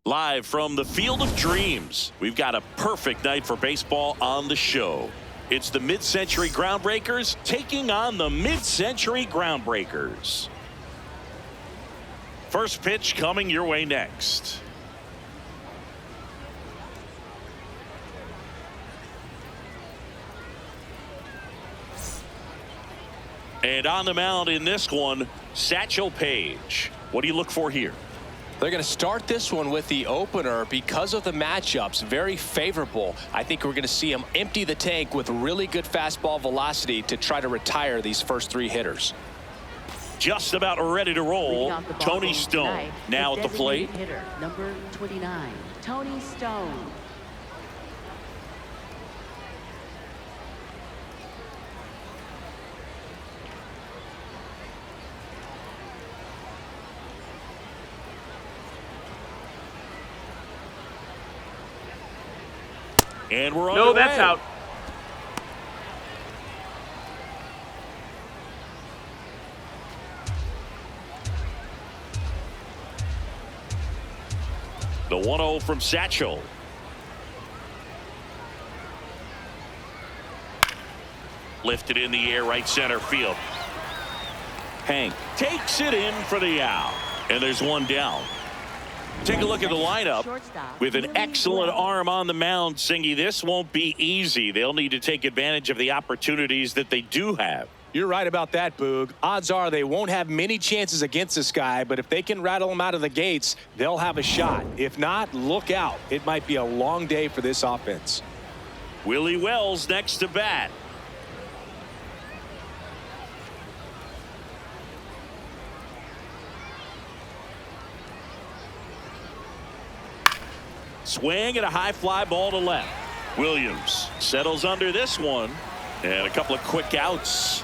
Live from the Field of Dreams, we've got a perfect night for baseball on the show. It's the mid-century Groundbreakers taking on the mid-century Groundbreakers. First pitch coming your way next. And on the mound in this one, Satchel Paige. What do you look for here? They're going to start this one with the opener because of the matchups. Very favorable. I think we're going to see him empty the tank with really good fastball velocity to try to retire these first three hitters. Just about ready to roll. Tony Stone tonight, now at the plate. Hitter number 29, Tony Stone. And we're on. No, that's out. The 1-0 from Satchel. Lifted in the air, right center field. Hank takes it in for the out. And there's one down. Take a look at the lineup with an excellent arm on the mound. Singy, this won't be easy. They'll need to take advantage of the opportunities that they do have. You're right about that, Boog. Odds are they won't have many chances against this guy, but if they can rattle him out of the gates, they'll have a shot. If not, look out. It might be a long day for this offense. Willie Wells next to bat. Swing and a high fly ball to left. Williams settles under this one. And a couple of quick outs.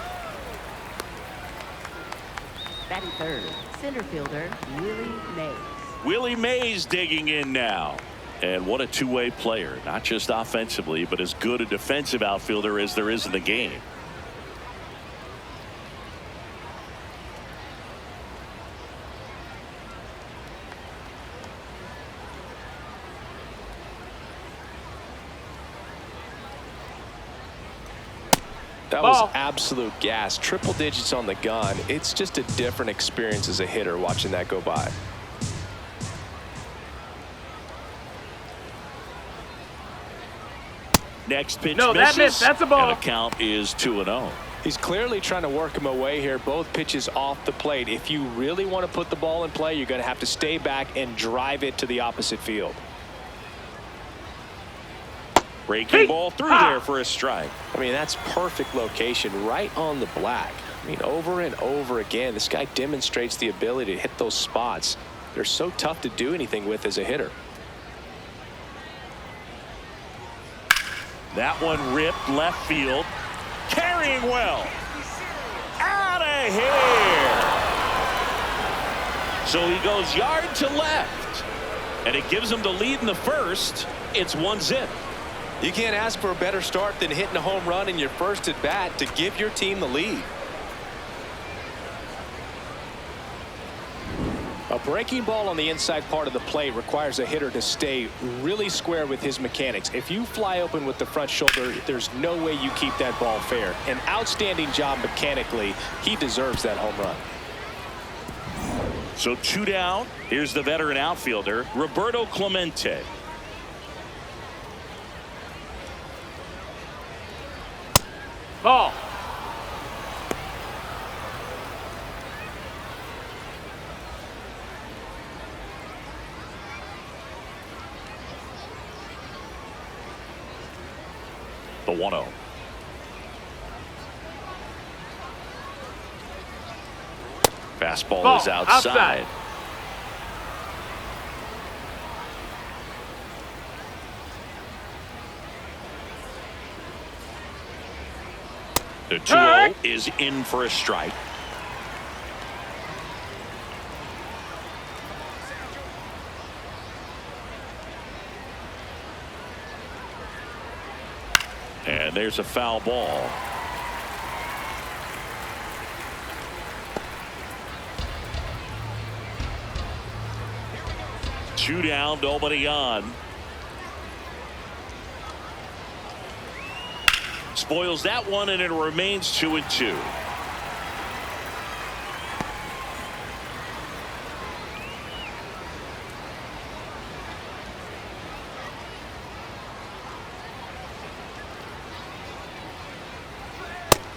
Batting third, center fielder Willie Mays. Willie Mays digging in now. And what a two-way player. Not just offensively, but as good a defensive outfielder as there is in the game. That was absolute gas. Triple digits on the gun. It's just a different experience as a hitter watching that go by. Next pitch No, misses, that missed. That's a ball. And the count is 2-0. He's clearly trying to work him away here. Both pitches off the plate. If you really want to put the ball in play, you're going to have to stay back and drive it to the opposite field. Breaking ball through there for a strike. I mean, that's perfect location right on the black. I mean, over and over again, this guy demonstrates the ability to hit those spots. They're so tough to do anything with as a hitter. That one ripped left field. Carrying well. Out of here. So he goes yard to left. And it gives him the lead in the first. It's 1-0. You can't ask for a better start than hitting a home run in your first at bat to give your team the lead. A breaking ball on the inside part of the plate requires a hitter to stay really square with his mechanics. If you fly open with the front shoulder, there's no way you keep that ball fair. An outstanding job mechanically. He deserves that home run. So 2 down. Here's the veteran outfielder, Roberto Clemente. Ball. The 1-0. Fastball is outside. The 2-0 is in for a strike. And there's a foul ball. 2 down, nobody on. Spoils that one, and it remains 2-2.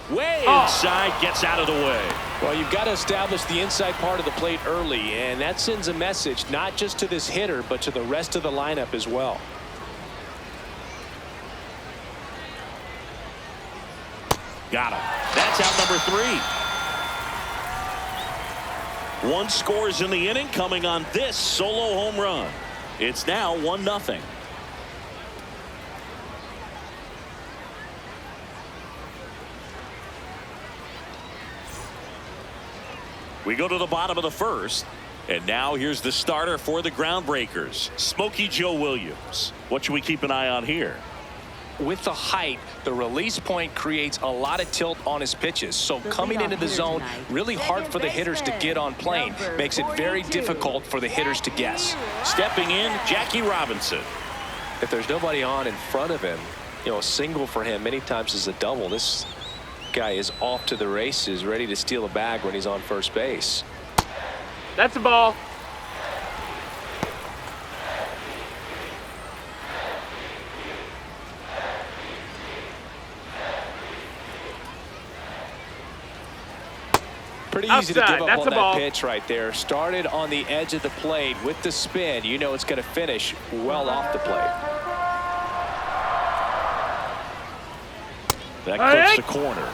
Way inside, gets out of the way. Well, you've got to establish the inside part of the plate early, and that sends a message not just to this hitter, but to the rest of the lineup as well. Got him. That's out number 3. 1 scores in the inning, coming on this solo home run. It's now 1-0. We go to the bottom of the first, and now here's the starter for the Groundbreakers, Smokey Joe Williams. What should we keep an eye on here? With the height, the release point creates a lot of tilt on his pitches. So coming into the zone, really hard for the hitters to get on plane. Makes it very difficult for the hitters to guess. Stepping in, Jackie Robinson. If there's nobody on in front of him, you know, a single for him many times is a double. This guy is off to the races, ready to steal a bag when he's on first base. That's a ball. Pretty easy to Outside. give up That's on a that ball. pitch right there. Started on the edge of the plate with the spin. You know it's going to finish well off the plate. That clips the corner.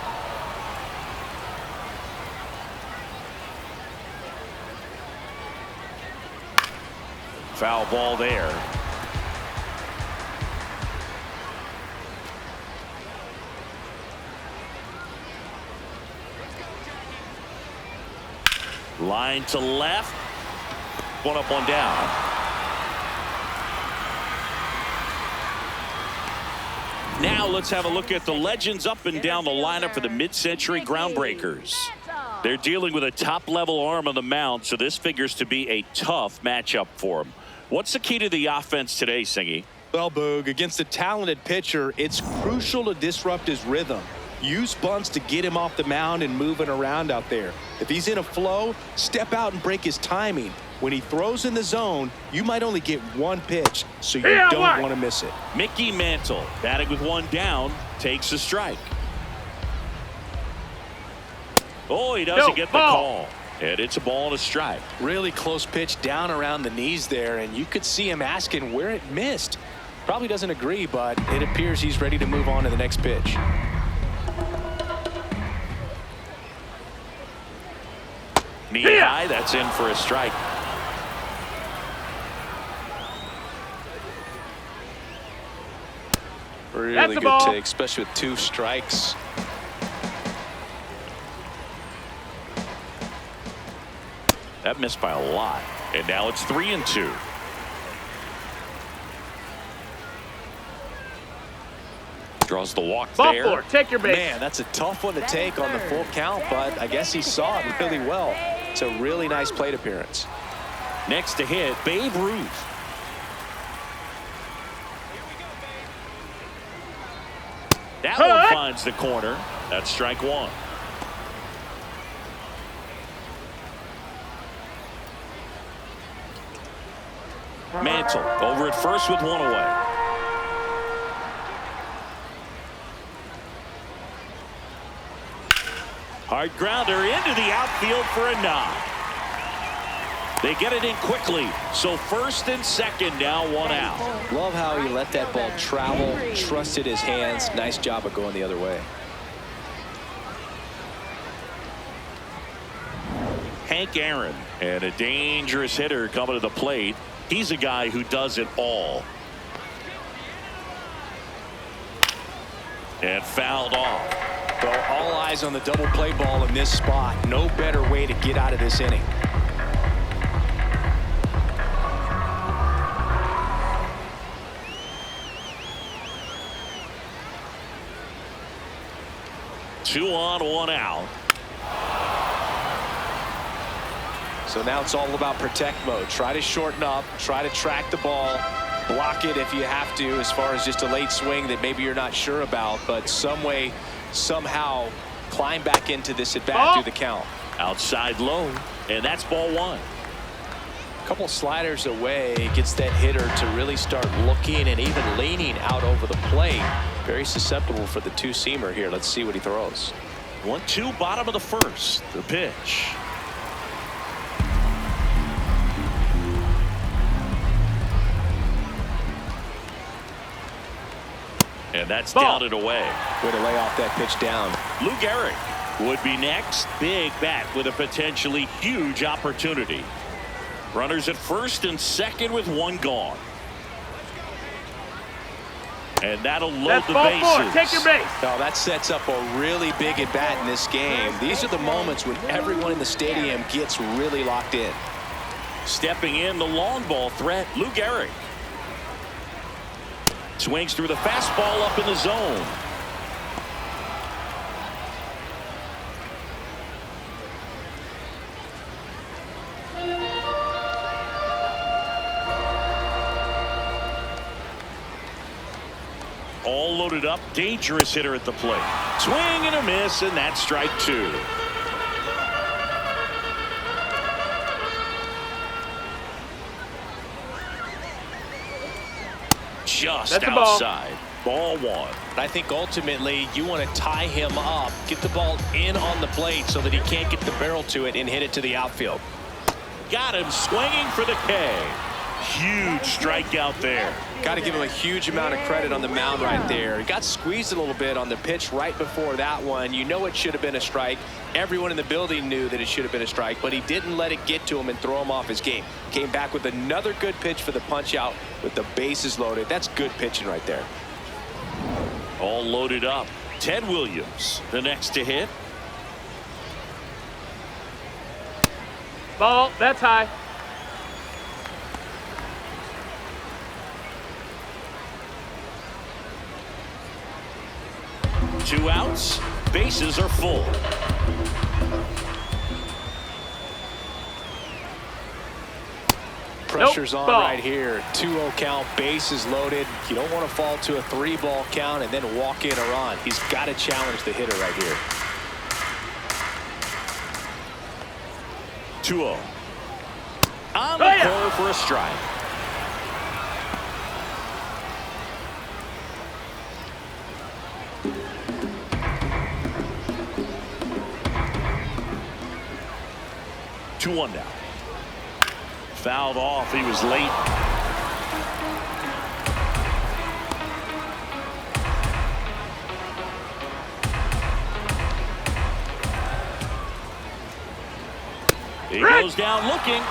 Foul ball there. Line to left. 1 up, 1 down. Now let's have a look at the legends up and down the lineup for the mid-century Groundbreakers. They're dealing with a top-level arm on the mound, so this figures to be a tough matchup for them. What's the key to the offense today, Singy? Well, Boog, against a talented pitcher, it's crucial to disrupt his rhythm. Use bunts to get him off the mound and moving around out there. If he's in a flow, step out and break his timing. When he throws in the zone, you might only get 1 pitch, so you don't want to miss it. Mickey Mantle, batting with 1 down, takes a strike. Oh, he doesn't get the call. And it's a ball and a strike. Really close pitch down around the knees there, and you could see him asking where it missed. Probably doesn't agree, but it appears he's ready to move on to the next pitch. Knee high, that's in for a strike. Really good take, especially with 2 strikes. That missed by a lot. And now it's 3-2. Draws the walk there. Ball 4, take your base. Man, that's a tough one to take on the full count, but I guess he saw it really well. It's a really nice plate appearance. Next to hit, Babe Ruth. That one finds the corner. That's strike 1. Mantle over at first with 1 away. Hard grounder into the outfield for a nod. They get it in quickly. So first and second, now 1 out. Love how he let that ball travel, trusted his hands. Nice job of going the other way. Hank Aaron, and a dangerous hitter coming to the plate. He's a guy who does it all. And fouled off. Well, all eyes on the double play ball in this spot. No better way to get out of this inning. Two on, 1 out. So now it's all about protect mode. Try to shorten up, try to track the ball, block it if you have to, as far as just a late swing that maybe you're not sure about, but some way, somehow climb back into this at bat through the count. Outside low, and that's ball one. A couple sliders away gets that hitter to really start looking and even leaning out over the plate. Very susceptible for the two-seamer here. Let's see what he throws. 1-2, bottom of the first. The pitch. And that's down and away. Way to lay off that pitch down. Lou Gehrig would be next. Big bat with a potentially huge opportunity. Runners at first and second with one gone. And that'll load the bases. Take your base. Now that sets up a really big at bat in this game. These are the moments when everyone in the stadium gets really locked in. Stepping in, the long ball threat, Lou Gehrig. Swings through the fastball up in the zone. All loaded up, dangerous hitter at the plate. Swing and a miss, and that's strike two. Just outside. Ball one. I think ultimately you want to tie him up, get the ball in on the plate so that he can't get the barrel to it and hit it to the outfield. Got him swinging for the K. Huge strikeout there. Got to give him a huge amount of credit on the mound right there. He got squeezed a little bit on the pitch right before that one. You know it should have been a strike. Everyone in the building knew that it should have been a strike, but he didn't let it get to him and throw him off his game. Came back with another good pitch for the punch out with the bases loaded. That's good pitching right there. All loaded up. Ted Williams, the next to hit. Ball, that's high. Two outs, bases are full. Pressure's Nope. on Ball. right here. 2-0 count, bases loaded. You don't want to fall to a 3-ball count and then walk in or on. He's got to challenge the hitter right here. 2-0. On the curve for a strike. Two one now. Fouled off. He was late. He goes down looking.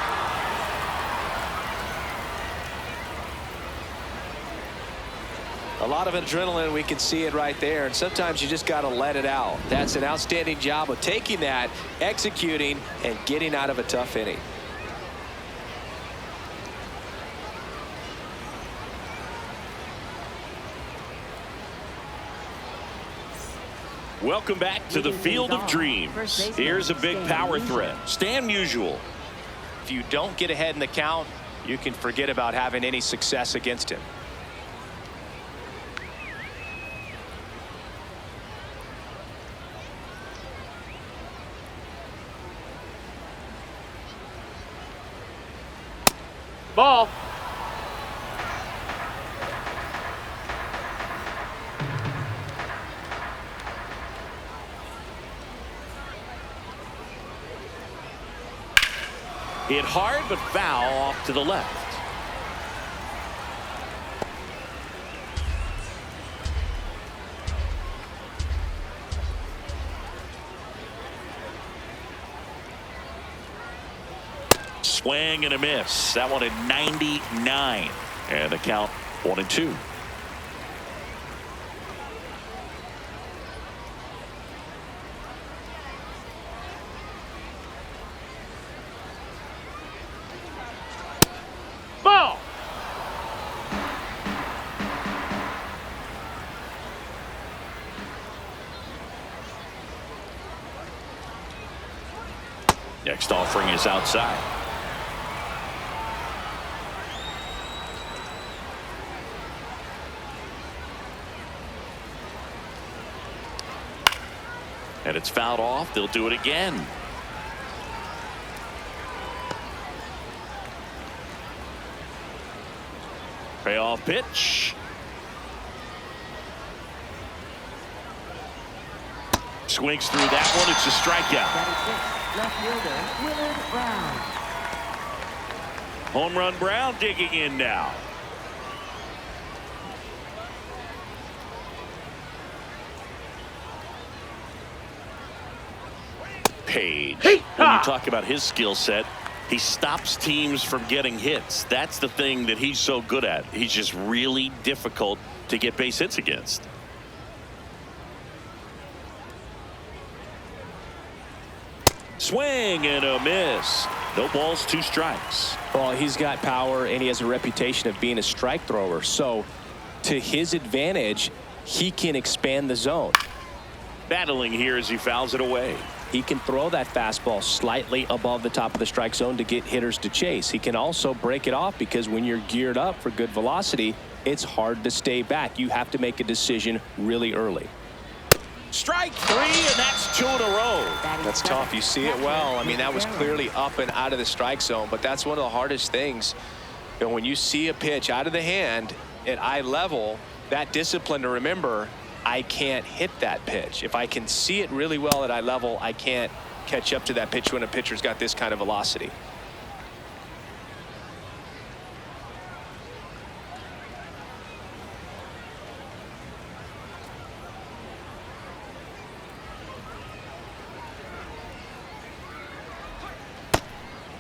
A lot of adrenaline, we can see it right there, and sometimes you just got to let it out. That's an outstanding job of taking that, executing, and getting out of a tough inning. Welcome back to the Field of Dreams. Here's a big power threat. Stan Musial. If you don't get ahead in the count, you can forget about having any success against him. Ball. Hit hard but foul off to the left. Swing and a miss. That one at 99. And the count 1-2. Ball. Next offering is outside. And it's fouled off. They'll do it again. Payoff pitch. Swings through that one. It's a strikeout. Left fielder, Willard Brown. Home run Brown digging in now. Page. When you talk about his skill set, he stops teams from getting hits. That's the thing that he's so good at. He's just really difficult to get base hits against. Swing and a miss. No balls, 2 strikes. Well, he's got power and he has a reputation of being a strike thrower. So to his advantage, he can expand the zone. Battling here as he fouls it away. He can throw that fastball slightly above the top of the strike zone to get hitters to chase. He can also break it off because when you're geared up for good velocity, it's hard to stay back. You have to make a decision really early. Strike 3, and that's 2 in a row. That's tough. You see it well. I mean, that was clearly up and out of the strike zone, but that's one of the hardest things. You know, when you see a pitch out of the hand at eye level, that discipline to remember, I can't hit that pitch. If I can see it really well at eye level, I can't catch up to that pitch when a pitcher's got this kind of velocity.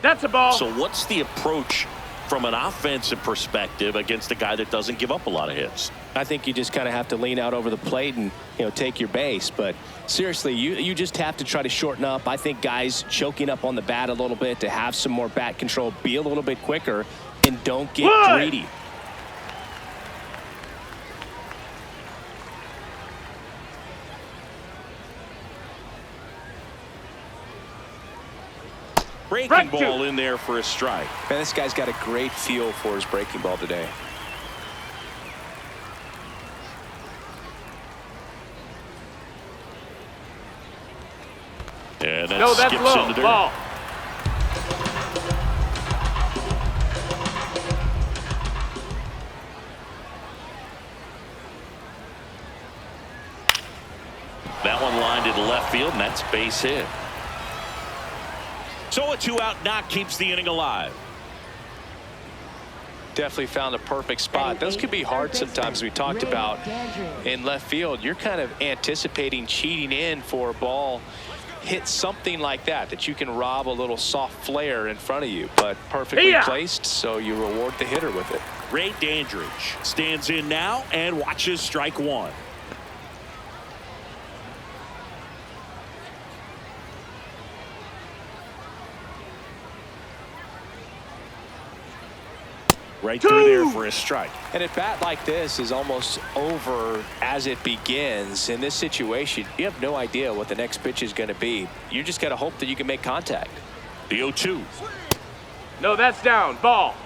That's a ball. So what's the approach from an offensive perspective against a guy that doesn't give up a lot of hits? I think you just kind of have to lean out over the plate and, take your base. But seriously, you just have to try to shorten up. I think guys choking up on the bat a little bit to have some more bat control, be a little bit quicker, and don't get greedy. Breaking ball in there for a strike. Man, this guy's got a great feel for his breaking ball today. And that no, that's skips low. into dirt. Ball. That one lined into left field, and that's base hit. So a 2-out knock keeps the inning alive. Definitely found a perfect spot. Those could be hard sometimes. We talked about in left field. You're kind of anticipating cheating in for a ball. Hit something like that you can rob a little soft flare in front of you, but perfectly placed, so you reward the hitter with it. Ray Dandridge stands in now and watches strike 1. Right through there for a strike. And a bat like this is almost over as it begins. In this situation, you have no idea what the next pitch is going to be. You just got to hope that you can make contact. The 0-2. No, that's down. Ball.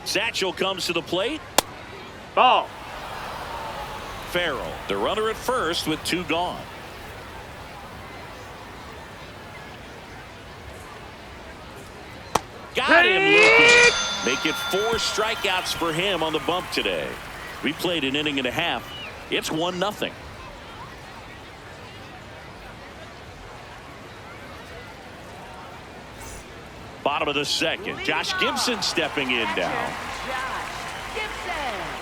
Satchel comes to the plate. Ball. Farrell, the runner at first with 2 gone. Got him looking. Make it 4 strikeouts for him on the bump today. We played an inning and a half. It's 1-0. Bottom of the second. Josh Gibson stepping in now. Josh Gibson.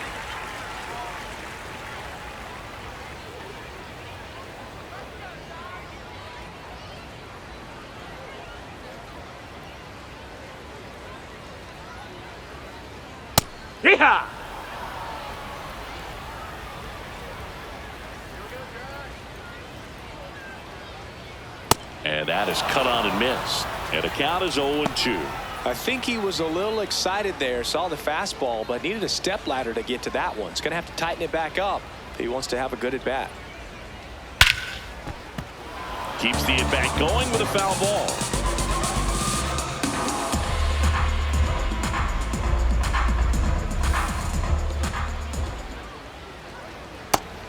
Yeehaw! And that is cut on and missed. And the count is 0-2. I think he was a little excited there, saw the fastball, but needed a step ladder to get to that one. He's going to have to tighten it back up if he wants to have a good at bat. Keeps the at bat going with a foul ball.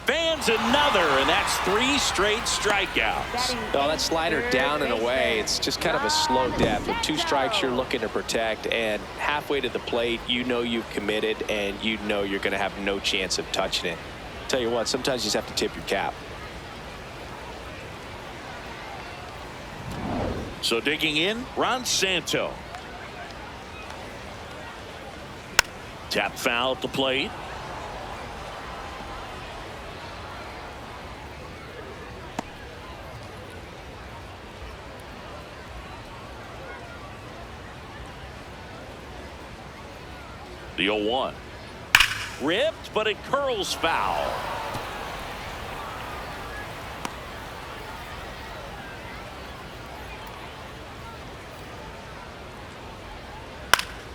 Fans another, and that's 3 straight strikeouts. No, that slider down and away. It's just kind of a slow death. With 2 strikes, you're looking to protect, and halfway to the plate, you know you've committed, and you know you're going to have no chance of touching it. Tell you what, sometimes you just have to tip your cap. So digging in, Ron Santo. Tap foul at the plate. The 0-1. Ripped, but it curls foul.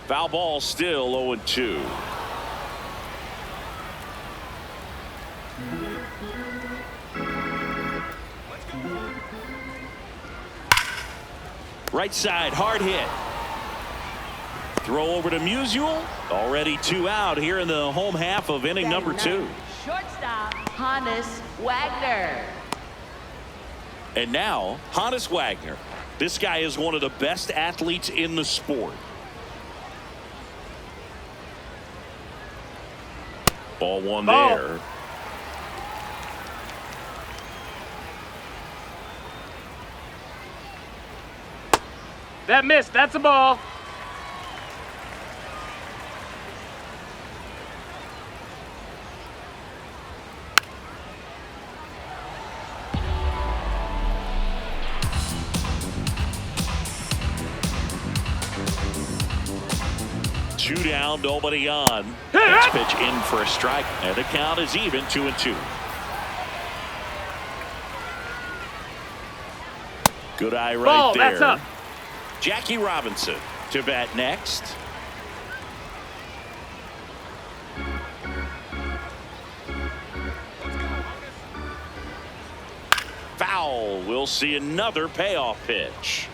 Foul ball, still 0-2. Right side, hard hit. Throw over to Musial. Already 2 out here in the home half of inning number 2. Shortstop, Hannes Wagner. And now, Hannes Wagner. This guy is one of the best athletes in the sport. Ball 1 there. That missed. That's a ball. Two down, nobody on. Next pitch in for a strike, and the count is even, 2-2. Good eye right Ball, there. that's up. Jackie Robinson to bat next. Foul. We'll see another payoff pitch.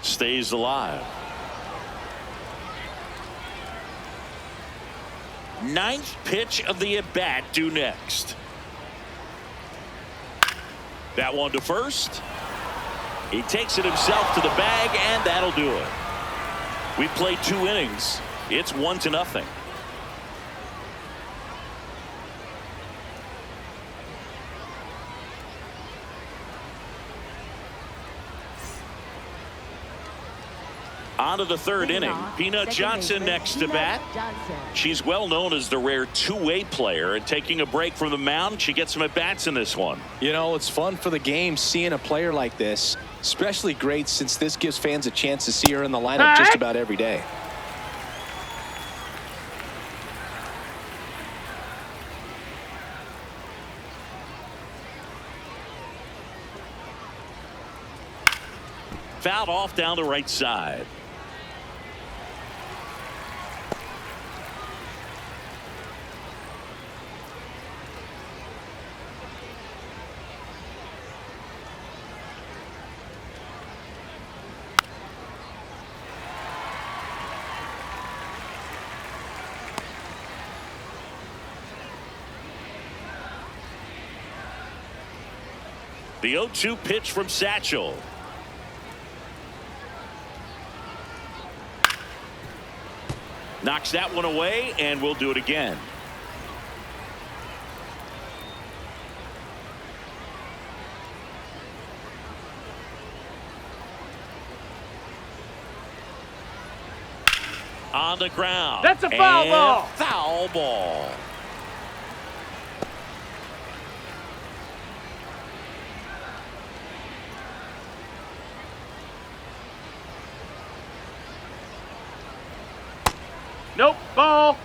Stays alive. 9th pitch of the at bat due next. That one to first. He takes it himself to the bag, and that'll do it. We played 2 innings. It's 1-0. On to the 3rd inning. Peanut Johnson next to bat. She's well known as the rare two-way player, and taking a break from the mound, she gets some at-bats in this one. You know, it's fun for the game seeing a player like this, especially great since this gives fans a chance to see her in the lineup just about every day. Fouled off down the right side. The 0-2 pitch from Satchel. Knocks that one away, and we'll do it again. On the ground. That's a foul ball. Foul ball. Nope, ball.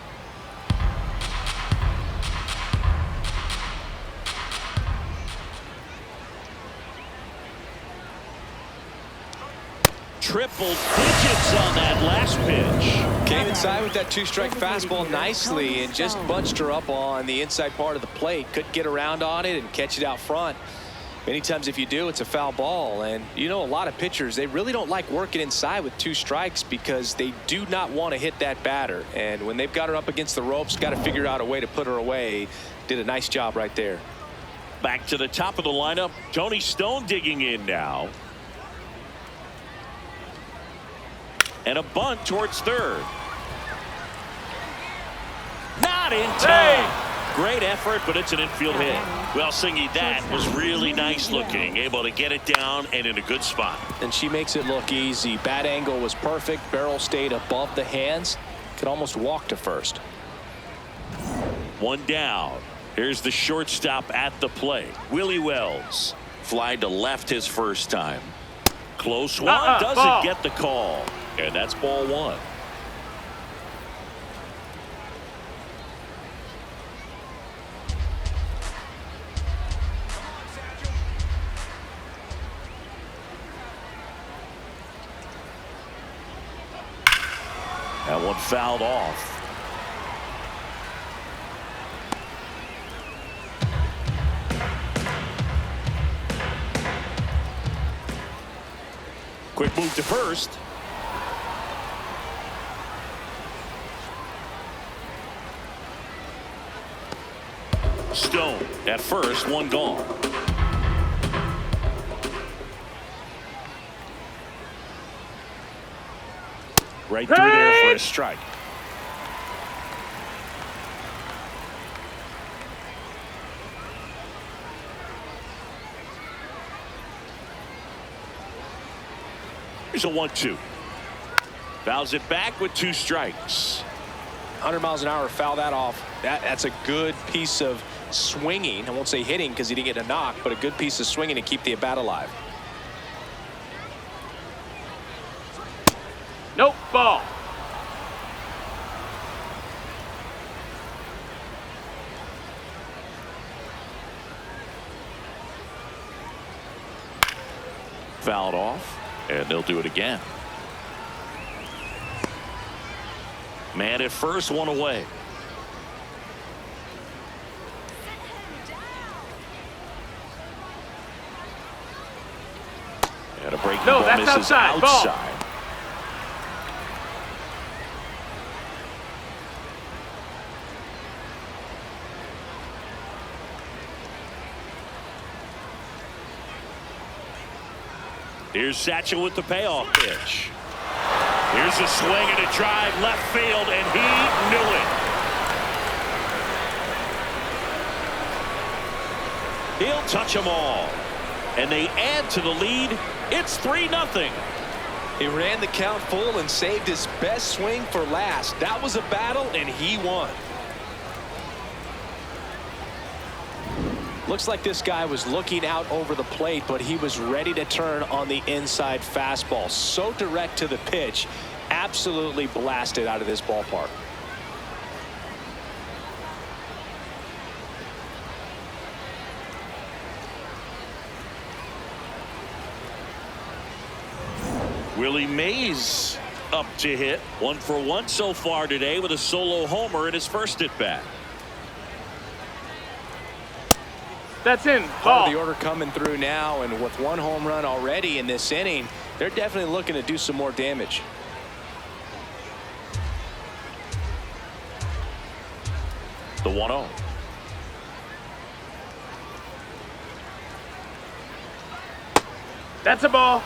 Triple digits on that last pitch. Came inside with that two-strike fastball nicely and just bunched her up on the inside part of the plate. Couldn't get around on it and catch it out front. Many times if you do, it's a foul ball. And you know, a lot of pitchers, they really don't like working inside with 2 strikes because they do not want to hit that batter. And when they've got her up against the ropes, got to figure out a way to put her away. Did a nice job right there. Back to the top of the lineup. Tony Stone digging in now. And a bunt towards third. Not in time. Great effort, but it's an infield hit. Well, Singy, that was really nice looking. Able to get it down and in a good spot. And she makes it look easy. Bat angle was perfect. Barrel stayed above the hands. Could almost walk to first. 1 down. Here's the shortstop at the plate. Willie Wells. Fly to left his first time. Close one. Doesn't ball. get the call. And that's ball 1. That one fouled off. Quick move to first. Stone at first, 1 gone. Right through there for a strike. Here's a 1-2. Fouls it back with 2 strikes. 100 miles an hour, foul that off. That's a good piece of swinging. I won't say hitting because he didn't get a knock, but a good piece of swinging to keep the bat alive. Nope, ball. Fouled off, and they'll do it again. Man at first, 1 away. And a breaking ball that's misses outside. Ball. outside. Here's Satchel with the payoff pitch. Here's a swing and a drive left field, and he knew it. He'll touch them all. And they add to the lead. It's 3-0. He ran the count full and saved his best swing for last. That was a battle, and he won. Looks like this guy was looking out over the plate, but he was ready to turn on the inside fastball. So direct to the pitch. Absolutely blasted out of this ballpark. Willie Mays up to hit. 1 for 1 so far today with a solo homer in his first at bat. That's in. Part Ball. of the order coming through now, and with 1 home run already in this inning, they're definitely looking to do some more damage. The 1-0. That's a ball.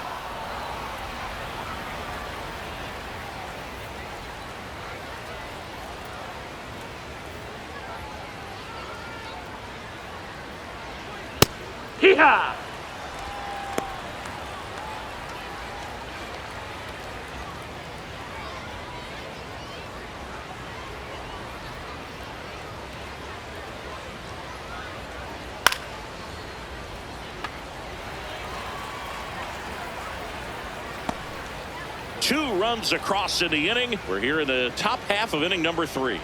Hee-haw! 2 runs across in the inning. We're here in the top half of inning number 3.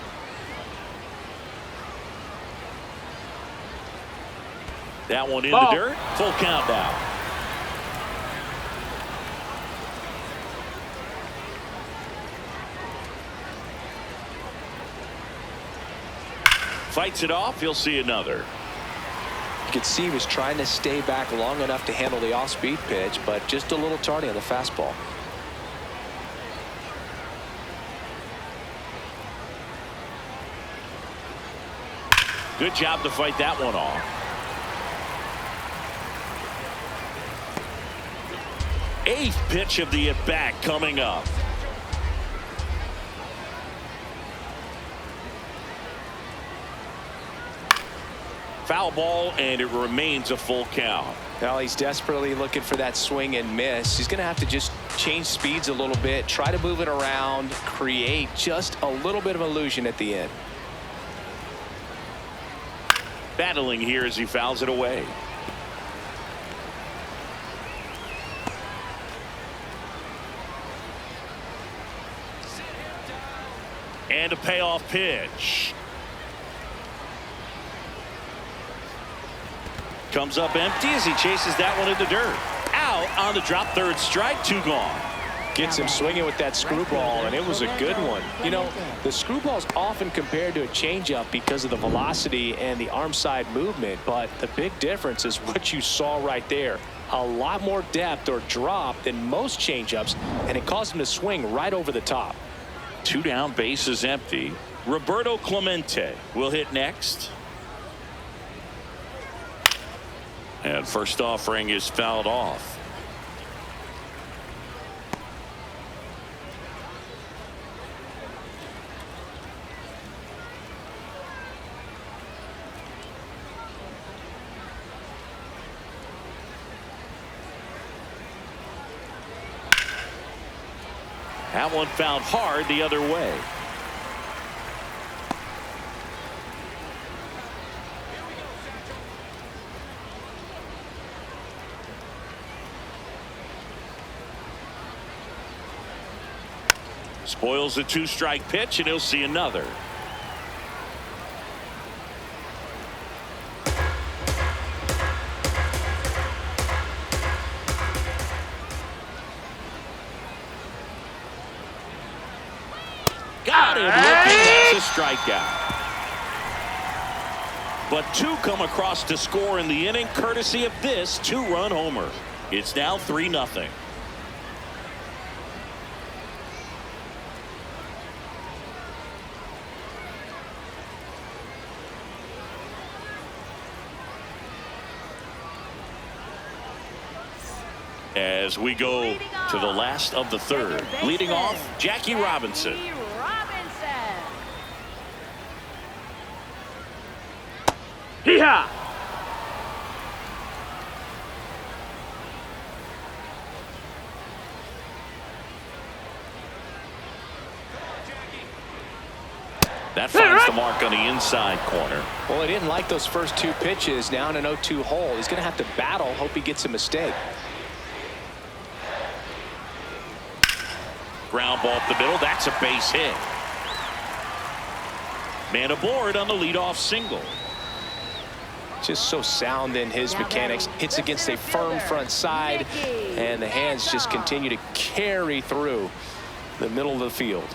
That one in the dirt. Full count now. Fights it off. He'll see another. You could see he was trying to stay back long enough to handle the off-speed pitch, but just a little tardy on the fastball. Good job to fight that one off. Eighth pitch of the at-bat coming up. Foul ball, and it remains a full count. Well, he's desperately looking for that swing and miss. He's going to have to just change speeds a little bit, try to move it around, create just a little bit of illusion at the end. Battling here as he fouls it away. And a payoff pitch. Comes up empty as he chases that one in the dirt. Out on the drop, third strike, 2 gone. Gets him swinging with that screwball, and it was a good one. You know, the screwball's often compared to a changeup because of the velocity and the arm side movement, but the big difference is what you saw right there. A lot more depth or drop than most changeups, and it caused him to swing right over the top. 2 down, bases empty. Roberto Clemente will hit next. And first offering is fouled off. That one fouled hard the other way. Spoils the 2-strike pitch, and he'll see another. Got him looking. That's a strikeout. But 2 come across to score in the inning, courtesy of this 2-run homer. It's now 3-0. As we go to the last of the third. Leading off, Jackie Robinson. Hee-haw! That finds the mark on the inside corner. Well, he didn't like those first 2 pitches. Now in an 0-2 hole. He's going to have to battle. Hope he gets a mistake. Ground ball up the middle. That's a base hit. Man aboard on the leadoff single. Just so sound in his mechanics. Hits against a firm front side, and the hands just continue to carry through the middle of the field.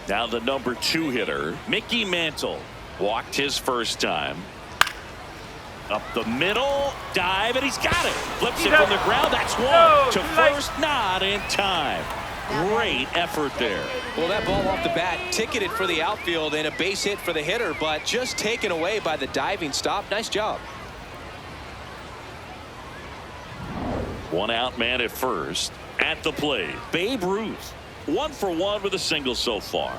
Now the number 2 hitter, Mickey Mantle, walked his first time. Up the middle, dive, and he's got it. Flips it from the ground. That's one to first, not in time. Great effort there. Well, that ball off the bat ticketed for the outfield and a base hit for the hitter, but just taken away by the diving stop. Nice job. 1 out man at first. At the plate, Babe Ruth. 1 for 1 with a single so far.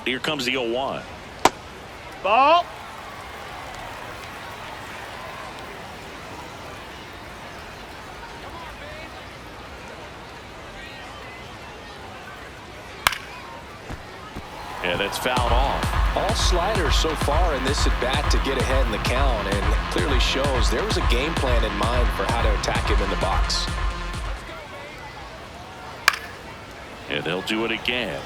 Here comes the 0-1. Ball. And that's fouled off. All sliders so far in this at bat to get ahead in the count, and clearly shows there was a game plan in mind for how to attack him in the box. And they'll do it again.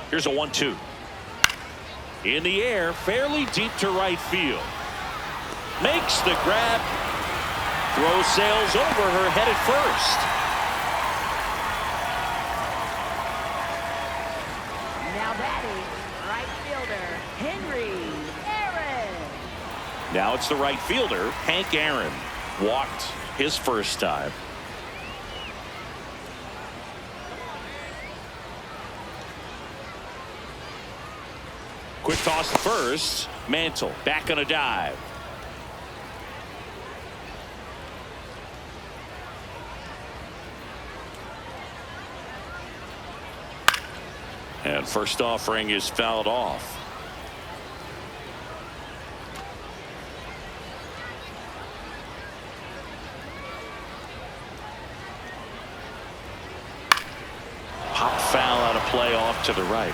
Here's a 1-2. In the air, fairly deep to right field. Makes the grab. Throw sails over her, headed first. Now batting, right fielder, Henry Aaron. Now it's the right fielder, Hank Aaron. Walked his first time. Quick toss to first. Mantle back on a dive. And first offering is fouled off. Pop foul out of play off to the right.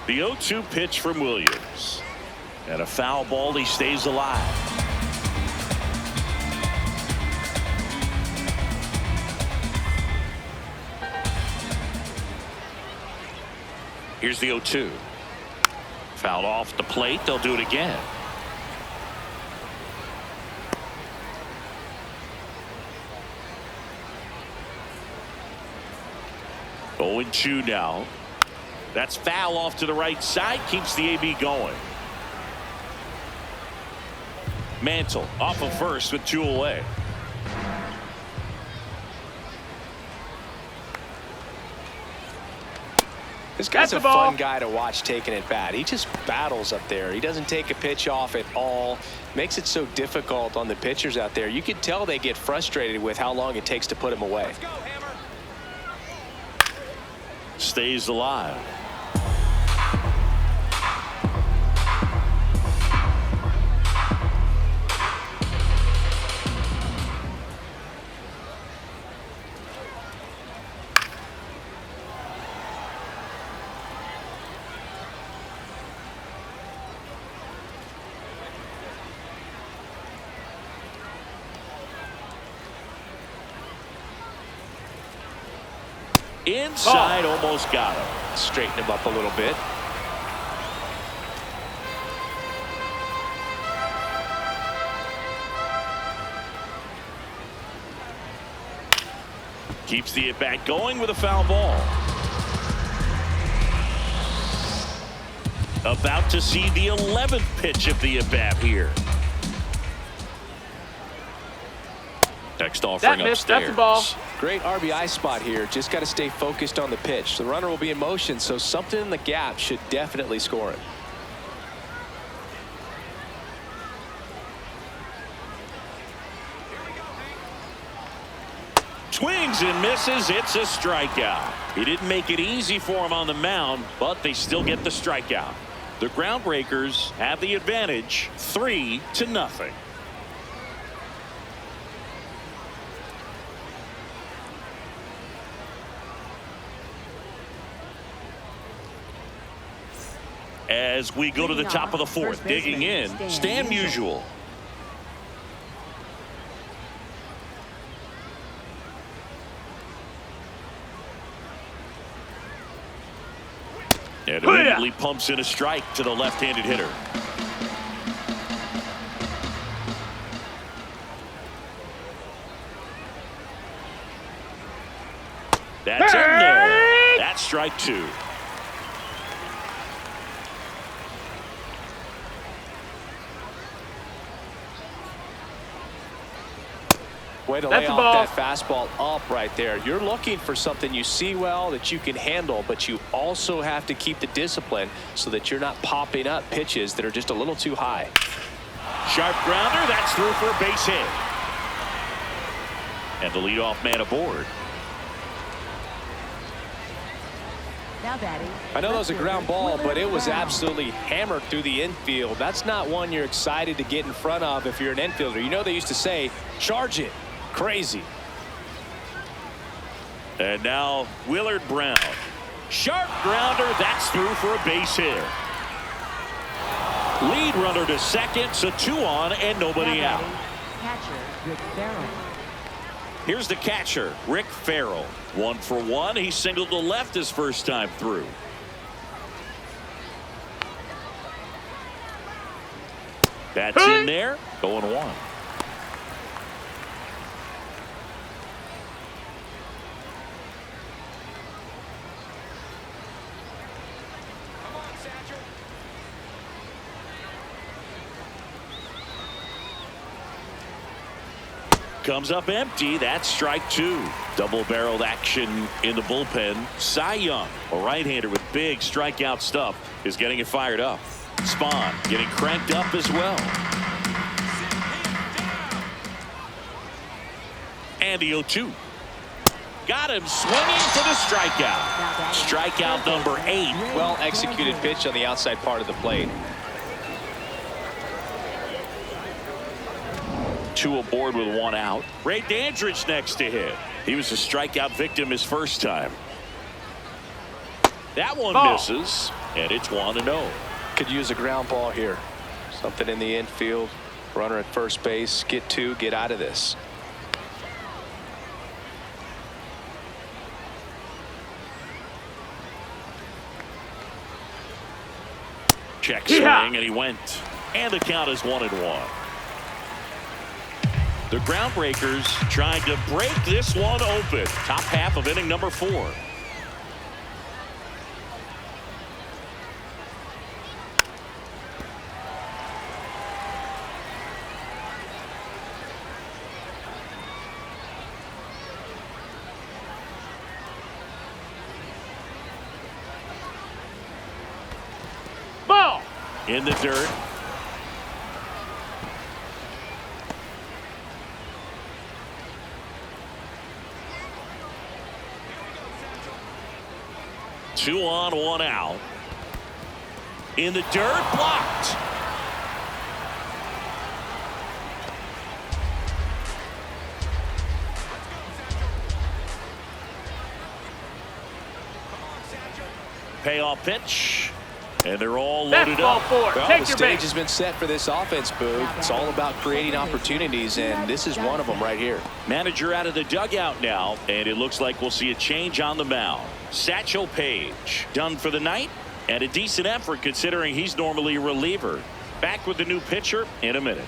The 0-2 pitch from Williams. And a foul ball. He stays alive. Here's the 0-2. Fouled off the plate. They'll do it again. Oh, 0-2 now. That's foul off to the right side. Keeps the AB going. Mantle off of first with 2 away. This guy's a fun guy to watch taking it bat. He just battles up there. He doesn't take a pitch off at all. Makes it so difficult on the pitchers out there. You can tell they get frustrated with how long it takes to put him away. Let's go, Hammer. Stays alive. Inside, almost got him. Straighten him up a little bit. Keeps the at-bat going with a foul ball. About to see the 11th pitch of the at-bat here. Next offering upstairs. That's a ball. Great RBI spot here. Just got to stay focused on the pitch. The runner will be in motion, so something in the gap should definitely score it. Swings and misses. It's a strikeout. He didn't make it easy for him on the mound, but they still get the strikeout. The Groundbreakers have the advantage, 3-0. As we go to the top of the fourth, digging in, Stan Musial. And immediately pumps in a strike to the left-handed hitter. That's in there. That's strike 2. Way to lay off that fastball up right there. You're looking for something you see well that you can handle, but you also have to keep the discipline so that you're not popping up pitches that are just a little too high. Sharp grounder. That's through for a base hit. And the leadoff man aboard. Now batting. I know that was a ground ball, but it was Brown. absolutely hammered through the infield. That's not one you're excited to get in front of if you're an infielder. You know they used to say, charge it. Crazy. And now Willard Brown. Sharp grounder. That's through for a base hit. Lead runner to second, so 2 on and nobody Now out. batting. Catcher, Rick Farrell. Here's the catcher, Rick Farrell. 1 for 1. He singled to left his first time through. That's in there. Going 1. Comes up empty. That's strike 2. Double-barreled action in the bullpen. Cy Young, a right-hander with big strikeout stuff, is getting it fired up. Spahn getting cranked up as well. And the 0-2. Got him swinging for the strikeout. Strikeout number 8. Well executed pitch on the outside part of the plate. 2 aboard with 1 out. Ray Dandridge next to hit. He was a strikeout victim his first time. That one misses, and it's 1-0. Could use a ground ball here. Something in the infield. Runner at first base. Get 2. Get out of this. Check swing, and he went. And the count is 1-1. The Groundbreakers trying to break this one open. Top half of inning number 4. Ball. In the dirt. Two on, 1 out. In the dirt, blocked. Payoff pitch. And they're all loaded That's ball up. 4. Well, Take the your stage base. has been set for this offense, Boog. It's all about creating opportunities, and this is one of them right here. Manager out of the dugout now, and it looks like we'll see a change on the mound. Satchel Paige done for the night, and a decent effort considering he's normally a reliever. Back with the new pitcher in a minute.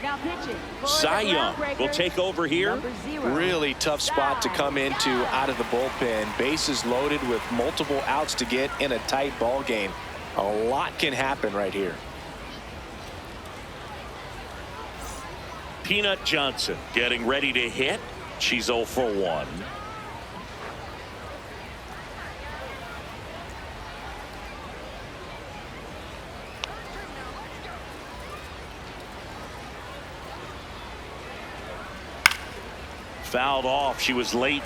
Now pitching. for Cy the Young will Groundbreakers, take over here. number 0. Really tough spot to come into out of the bullpen. Bases loaded with multiple outs to get in a tight ball game. A lot can happen right here. Peanut Johnson getting ready to hit. She's 0 for 1. Fouled off. She was late.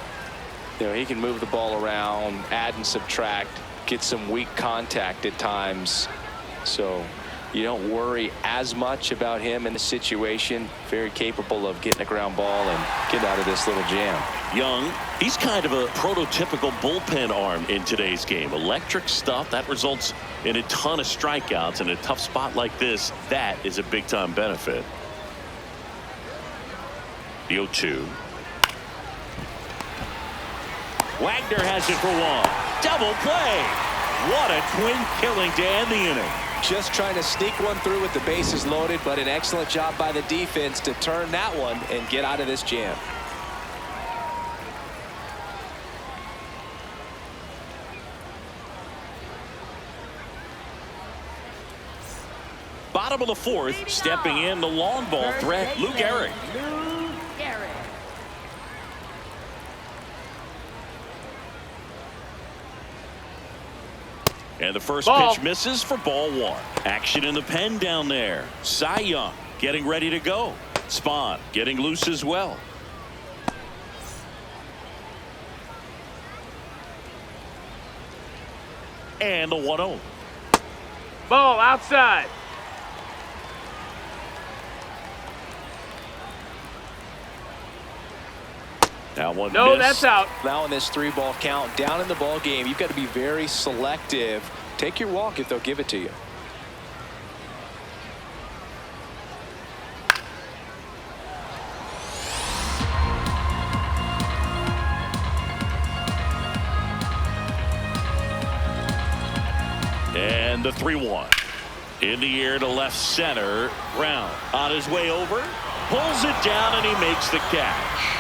You know, he can move the ball around, add and subtract, get some weak contact at times. So you don't worry as much about him in the situation. Very capable of getting a ground ball and get out of this little jam. Young, he's kind of a prototypical bullpen arm in today's game. Electric stuff that results in a ton of strikeouts. In a tough spot like this, that is a big time benefit. The 0-2. Wagner has it for 1. Double play. What a twin killing to end the inning. Just trying to sneak one through with the bases loaded, but an excellent job by the defense to turn that one and get out of this jam. Bottom of the 4th, stepping in the long ball threat, Luke Gehrig. Luke Gehrig. And the first Ball. pitch misses for ball 1. Action in the pen down there. Cy Young getting ready to go. Spahn getting loose as well. And the 1-0. Ball outside. That one No, missed. that's out. Now in this 3-ball count, down in the ball game, you've got to be very selective. Take your walk if they'll give it to you. And the 3-1. In the air to left center. Brown on his way over. Pulls it down and he makes the catch.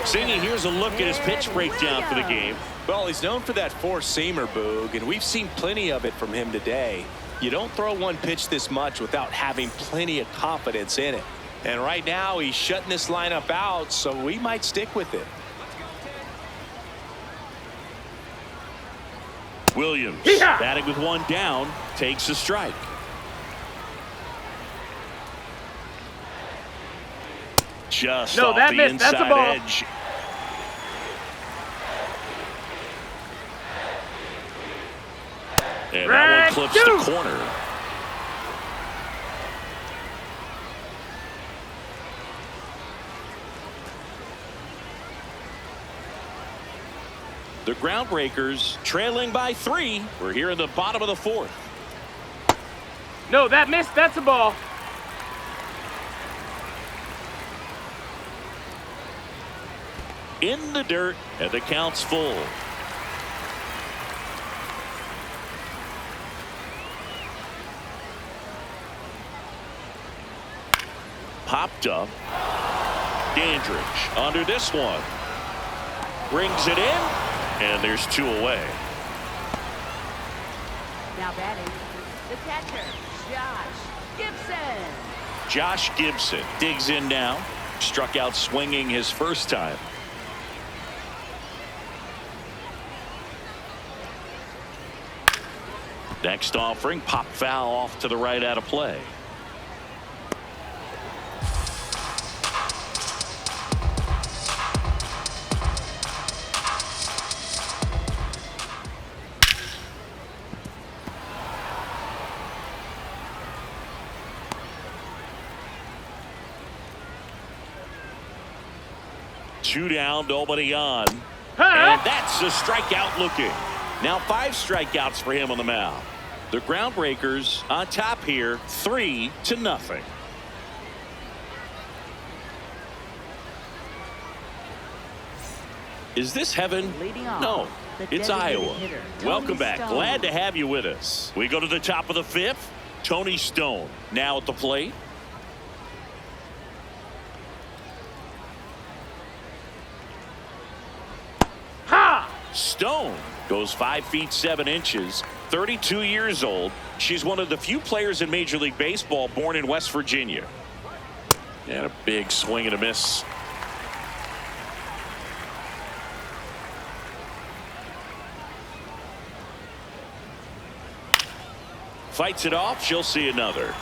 Singy, here's a look at his pitch breakdown for the game. Well, he's known for that four-seamer, Boog, and we've seen plenty of it from him today. You don't throw one pitch this much without having plenty of confidence in it. And right now, he's shutting this lineup out, so we might stick with it. Williams Yeehaw! batting with one down, takes a strike. Just No, off that the missed. That's a inside ball. edge. And that one clips the corner. The Groundbreakers trailing by 3. We're here in the bottom of the 4th. No, that missed. That's a ball. In the dirt, and the count's full. Popped up. Dandridge under this one. Brings it in, and there's 2 away. Now batting, the catcher, Josh Gibson. Josh Gibson digs in now. Struck out swinging his first time. Next offering, pop foul off to the right out of play. Two down, nobody on. And that's a strikeout looking. Now 5 strikeouts for him on the mound. The Groundbreakers on top here, 3-0. Is this heaven? Leading off, No, the it's designated Iowa. hitter, Welcome Tony back. Stone. Glad to have you with us. We go to the top of the 5th. Tony Stone now at the plate. Stone goes 5 feet 7 inches, 32 years old. She's one of the few players in Major League Baseball born in West Virginia. And a big swing and a miss. Fights it off. She'll see another.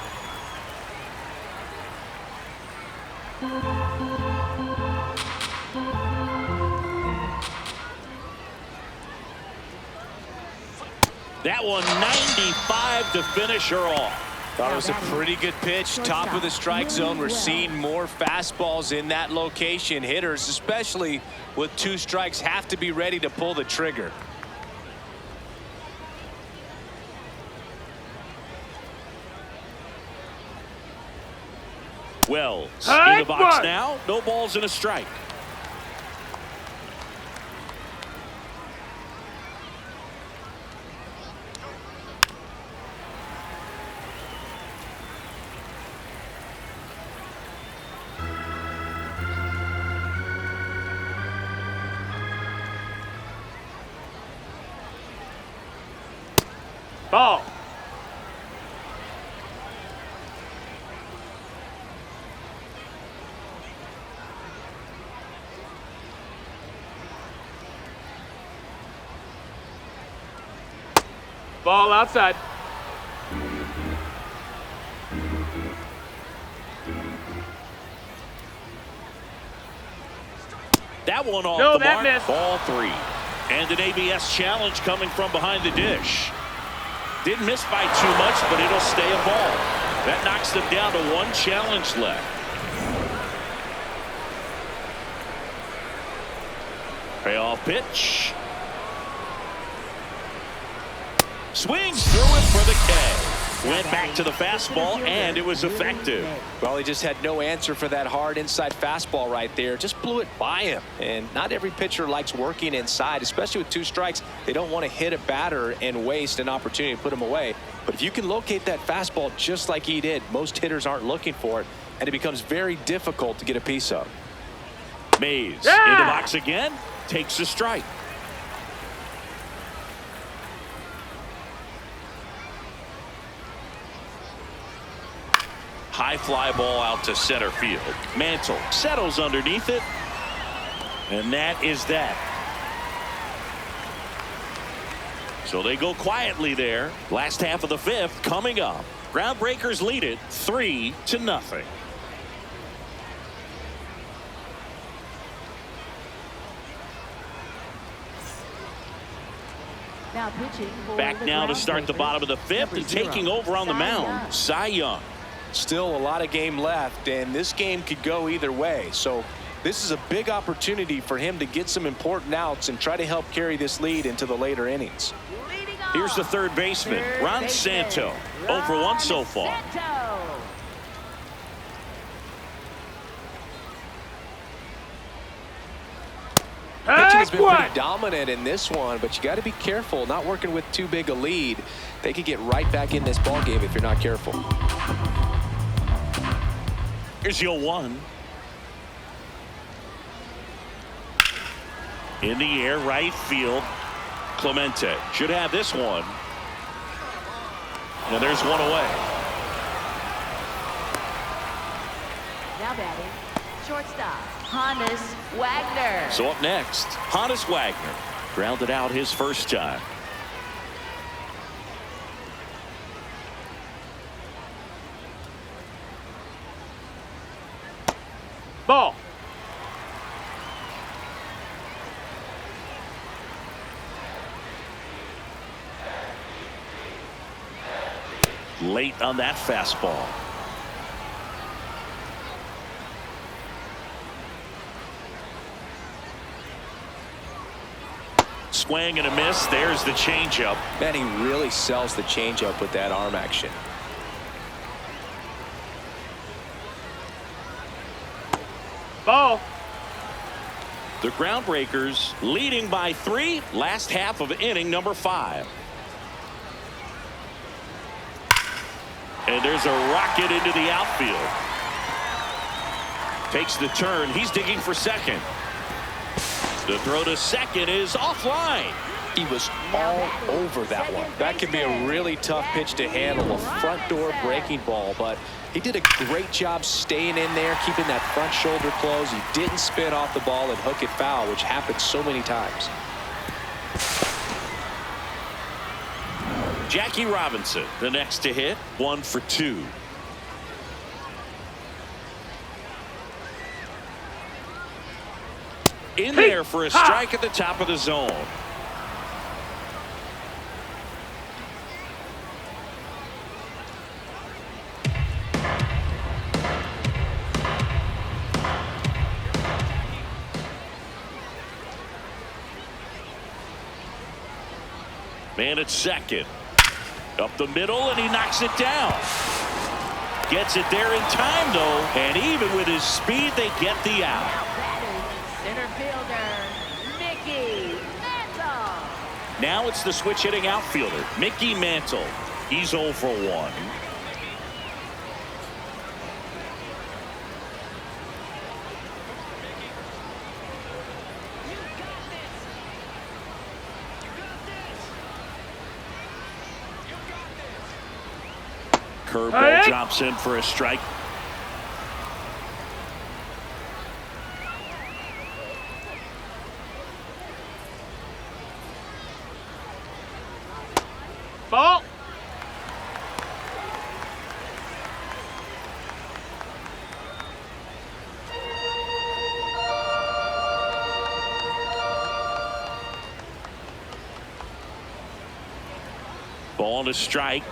That one 95 to finish her off. Thought it was a pretty good pitch. Top of the strike zone. We're seeing more fastballs in that location. Hitters, especially with 2 strikes, have to be ready to pull the trigger. Wells in the box now. No balls and a strike. Ball. Ball outside. That one off No, the that mark. missed. Ball 3. And an ABS challenge coming from behind the dish. Didn't miss by too much, but it'll stay a ball. That knocks them down to 1 challenge left. Payoff pitch. Swings through it for the K. Went back to the fastball, and it was effective. Well, he just had no answer for that hard inside fastball right there. Just blew it by him. And not every pitcher likes working inside, especially with 2 strikes. They don't want to hit a batter and waste an opportunity to put him away. But if you can locate that fastball just like he did, most hitters aren't looking for it, and it becomes very difficult to get a piece of. Mays in the box again, takes a strike. High fly ball out to center field. Mantle settles underneath it. And that is that. So they go quietly there. Last half of the 5th coming up. Groundbreakers lead it 3-0. Now pitching for Back the now to start the Groundbreakers, bottom of the 5th number and taking 0, over on the Cy mound. Young. Cy Young. Still a lot of game left, and this game could go either way. So this is a big opportunity for him to get some important outs and try to help carry this lead into the later innings. Leading off, Here's the third baseman, Ron baseman, Santo. 0 for 1 so far. Santo. Pitching has been pretty dominant in this one, but you got to be careful. Not working with too big a lead. They could get right back in this ball game if you're not careful. Here's your 1. In the air, right field. Clemente should have this one. And there's one away. Now batting, shortstop, Hannes Wagner. So up next, Hannes Wagner. Grounded out his first time. Ball. Late on that fastball. Swing and a miss. There's the changeup. Man, he really sells the changeup with that arm action. Ball. The Groundbreakers leading by 3. Last half of inning number 5. And there's a rocket into the outfield. Takes the turn. He's digging for second. The throw to second is offline. He was all over that one. That could be a really tough pitch to handle, a front door breaking ball, but he did a great job staying in there, keeping that front shoulder closed. He didn't spin off the ball and hook it foul, which happens so many times. Jackie Robinson, the next to hit, 1 for 2. In there for a strike at the top of the zone. Man at second. Up the middle, and he knocks it down. Gets it there in time, though, and even with his speed, they get the out. Now batting, center fielder, Mickey Mantle. Now it's the switch hitting outfielder, Mickey Mantle. He's 0 for 1. Curveball drops in for a strike. Ball. Ball and a strike.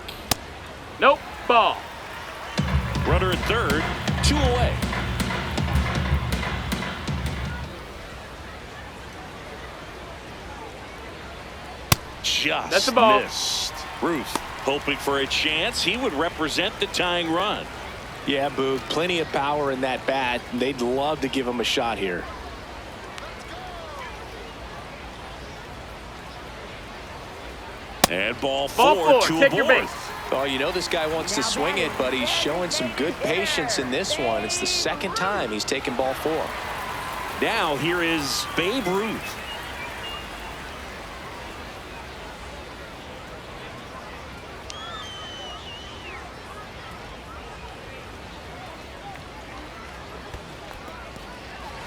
Nope. Ball. Runner at third. 2 away. Just That's a ball. missed. Ruth hoping for a chance. He would represent the tying run. Yeah, Boog, plenty of power in that bat. They'd love to give him a shot here. And ball Ball four, four. to Take your aboard. base. Oh, you know this guy wants to swing it, but he's showing some good patience in this one. It's the second time he's taken ball 4. Now here is Babe Ruth.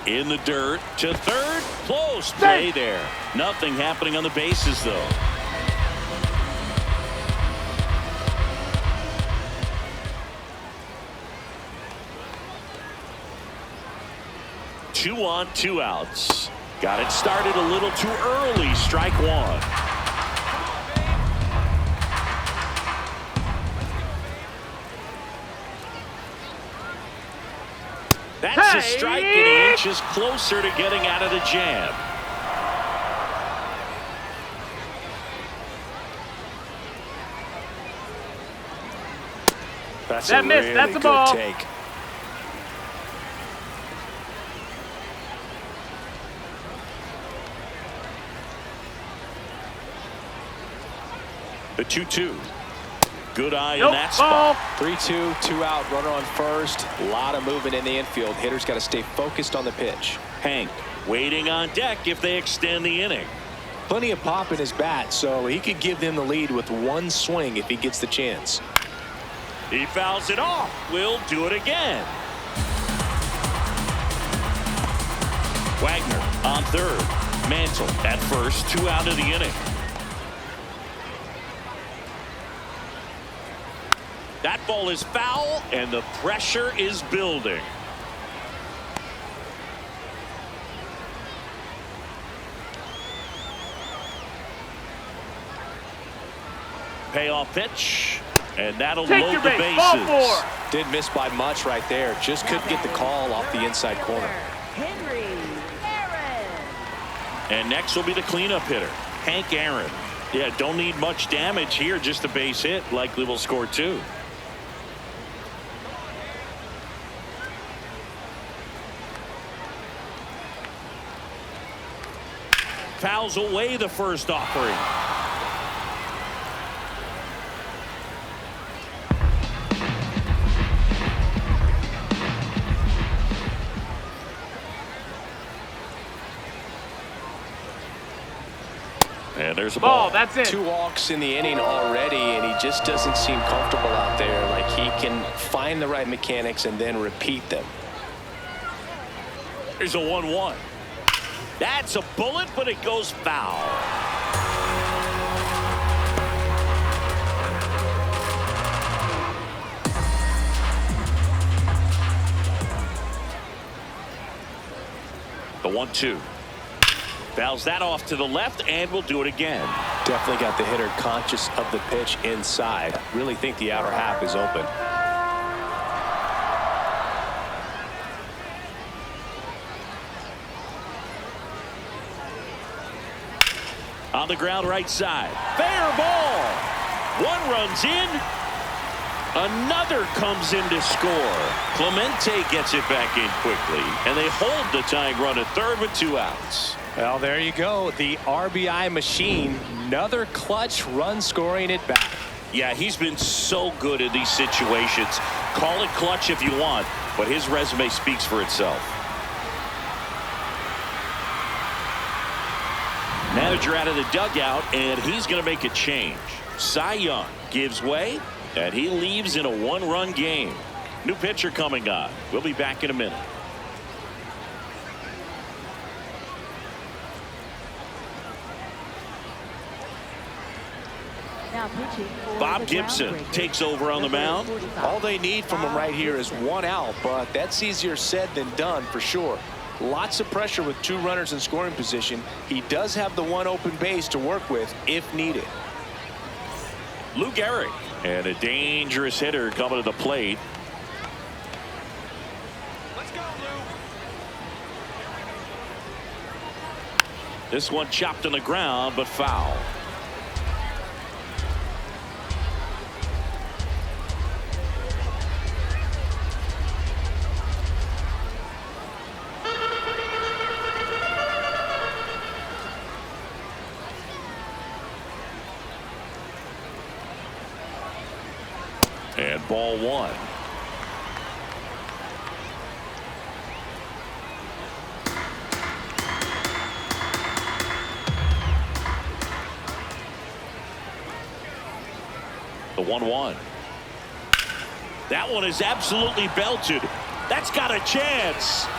In the dirt to third. Close play there. Nothing happening on the bases, though. Two on, 2 outs. Got it started a little too early. Strike 1. That's a strike, and he inches closer to getting out of the jam. That's That a missed. really That's a good ball. take. The 2-2. Good eye Nope. in that Ball. spot. 3-2, 2 out, runner on first. A lot of movement in the infield. Hitter's got to stay focused on the pitch. Hank waiting on deck if they extend the inning. Plenty of pop in his bat, so he could give them the lead with one swing if he gets the chance. He fouls it off. We'll do it again. Wagner on third. Mantle at first. 2 out of the inning. That ball is foul, and the pressure is building. Payoff pitch, and that'll Take load your the base. bases. Ball 4. Didn't miss by much right there. Just couldn't get the call off the inside corner. Henry Aaron. And next will be the cleanup hitter, Hank Aaron. Yeah, don't need much damage here, just a base hit. Likely will score 2. Fouls away the first offering. And there's a ball. That's it. 2 walks in the inning already, and he just doesn't seem comfortable out there. Like he can find the right mechanics and then repeat them. There's a 1-1. That's a bullet, but it goes foul. The 1-2. Fouls that off to the left, and we'll do it again. Definitely got the hitter conscious of the pitch inside. Really think the outer half is open. On the ground right side. Fair ball. 1 runs in. Another comes in to score. Clemente gets it back in quickly, and they hold the tying run at third with 2 outs. Well, there you go. The RBI machine. Another clutch run scoring at bat. Yeah, he's been so good in these situations. Call it clutch if you want, but his resume speaks for itself. Manager out of the dugout, and he's going to make a change. Cy Young gives way, and he leaves in a 1-run game. New pitcher coming on. We'll be back in a minute. Now pitching for Bob the Gibson Groundbreakers. takes over on the Number mound. 45. All they need from him right here is 1 out, but that's easier said than done for sure. Lots of pressure with 2 runners in scoring position. He does have the 1 open base to work with if needed. 2-1 pitch. Now pitching for the Groundbreakers. Number 45. Bob Gibson takes over on the mound. All they need from him right here is 1 out, but that's easier said than done for sure. Lots of pressure with 2 runners in scoring position. He does have the 1 open base to work with if needed. Lou Gehrig. And a dangerous hitter coming to the plate. Let's go, Lou. This one chopped on the ground, but foul. And ball one. The 1-1. That one is absolutely belted. That's got a chance.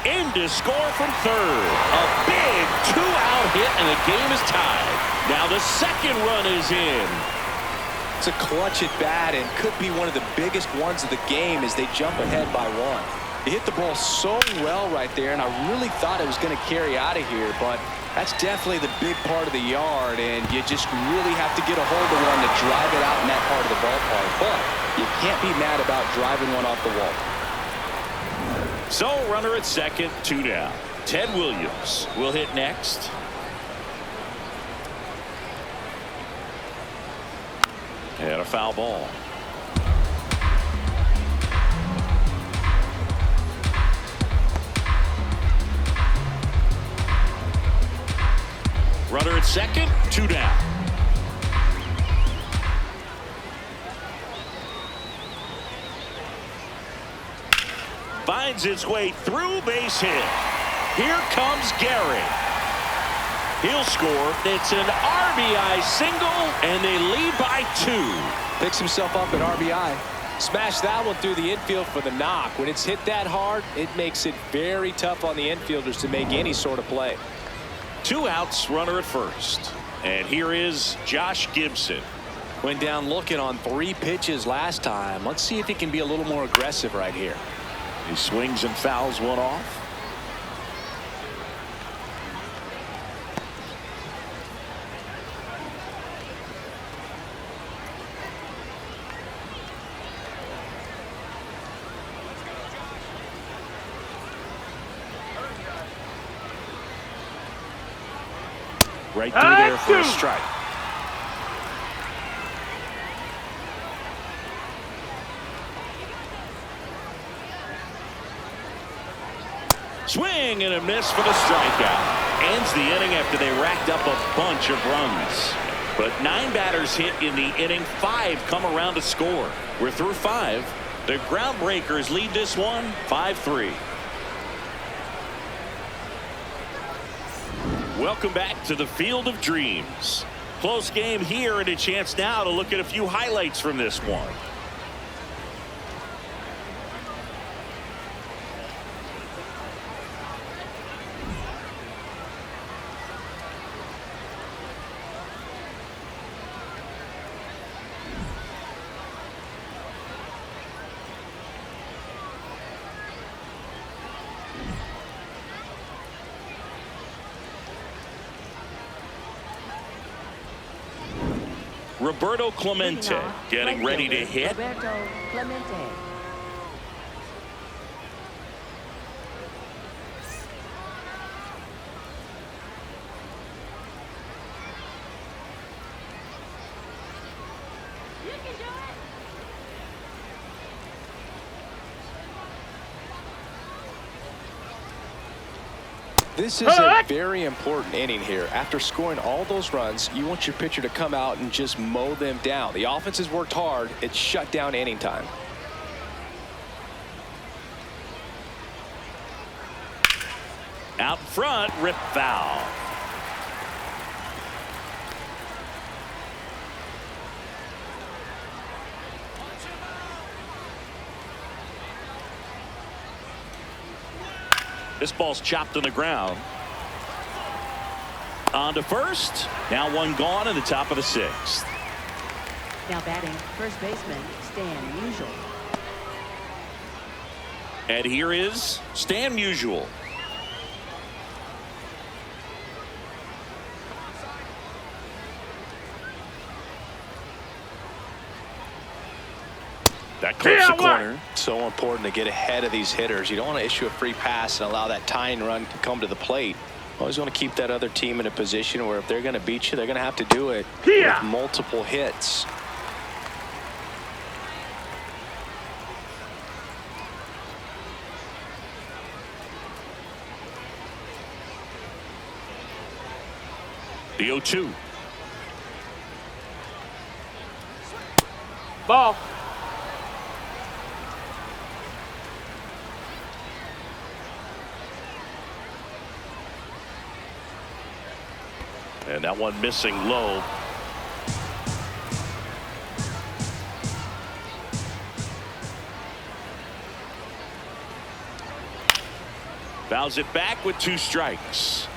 In to score from third. A big two-out hit, and the game is tied. Now the second run is in. It's a clutch at bat and could be one of the biggest ones of the game as they jump ahead by one. He hit the ball so well right there, and I really thought it was going to carry out of here, but that's definitely the big part of the yard, and you just really have to get a hold of one to drive it out in that part of the ballpark. But you can't be mad about driving one off the wall. So runner at second, 2 down. Ted Williams will hit next. And a foul ball. Runner at second, 2 down. Finds its way through, base hit. Here comes Gehrig. He'll score. It's an RBI single, and they lead by 2. Picks himself up at RBI. Smash that one through the infield for the knock. When it's hit that hard, it makes it very tough on the infielders to make any sort of play. 2 outs, runner at first. And here is Josh Gibson. Went down looking on 3 pitches last time. Let's see if he can be a little more aggressive right here. He swings and fouls one off. Right through there for a strike. Swing and a miss for the strikeout. Ends the inning after they racked up a bunch of runs. But 9 batters hit in the inning. 5 come around to score. We're through 5. The Groundbreakers lead this one 5-3. Welcome back to the Field of Dreams. Close game here, and a chance now to look at a few highlights from this one. Roberto Clemente getting ready to hit. Roberto Clemente. This is a very important inning here. After scoring all those runs, you want your pitcher to come out and just mow them down. The offense has worked hard. It's shut down inning time. Out front, rip foul. This ball's chopped on the ground. On to first. Now one gone in the top of the 6th. Now batting, first baseman Stan Musial. And here is Stan Musial. That clips the corner. So important to get ahead of these hitters. You don't want to issue a free pass and allow that tying run to come to the plate. Always want to keep that other team in a position where if they're going to beat you, they're going to have to do it with multiple hits. The 0-2. Ball. And that one missing low. Fouls it back with 2 strikes.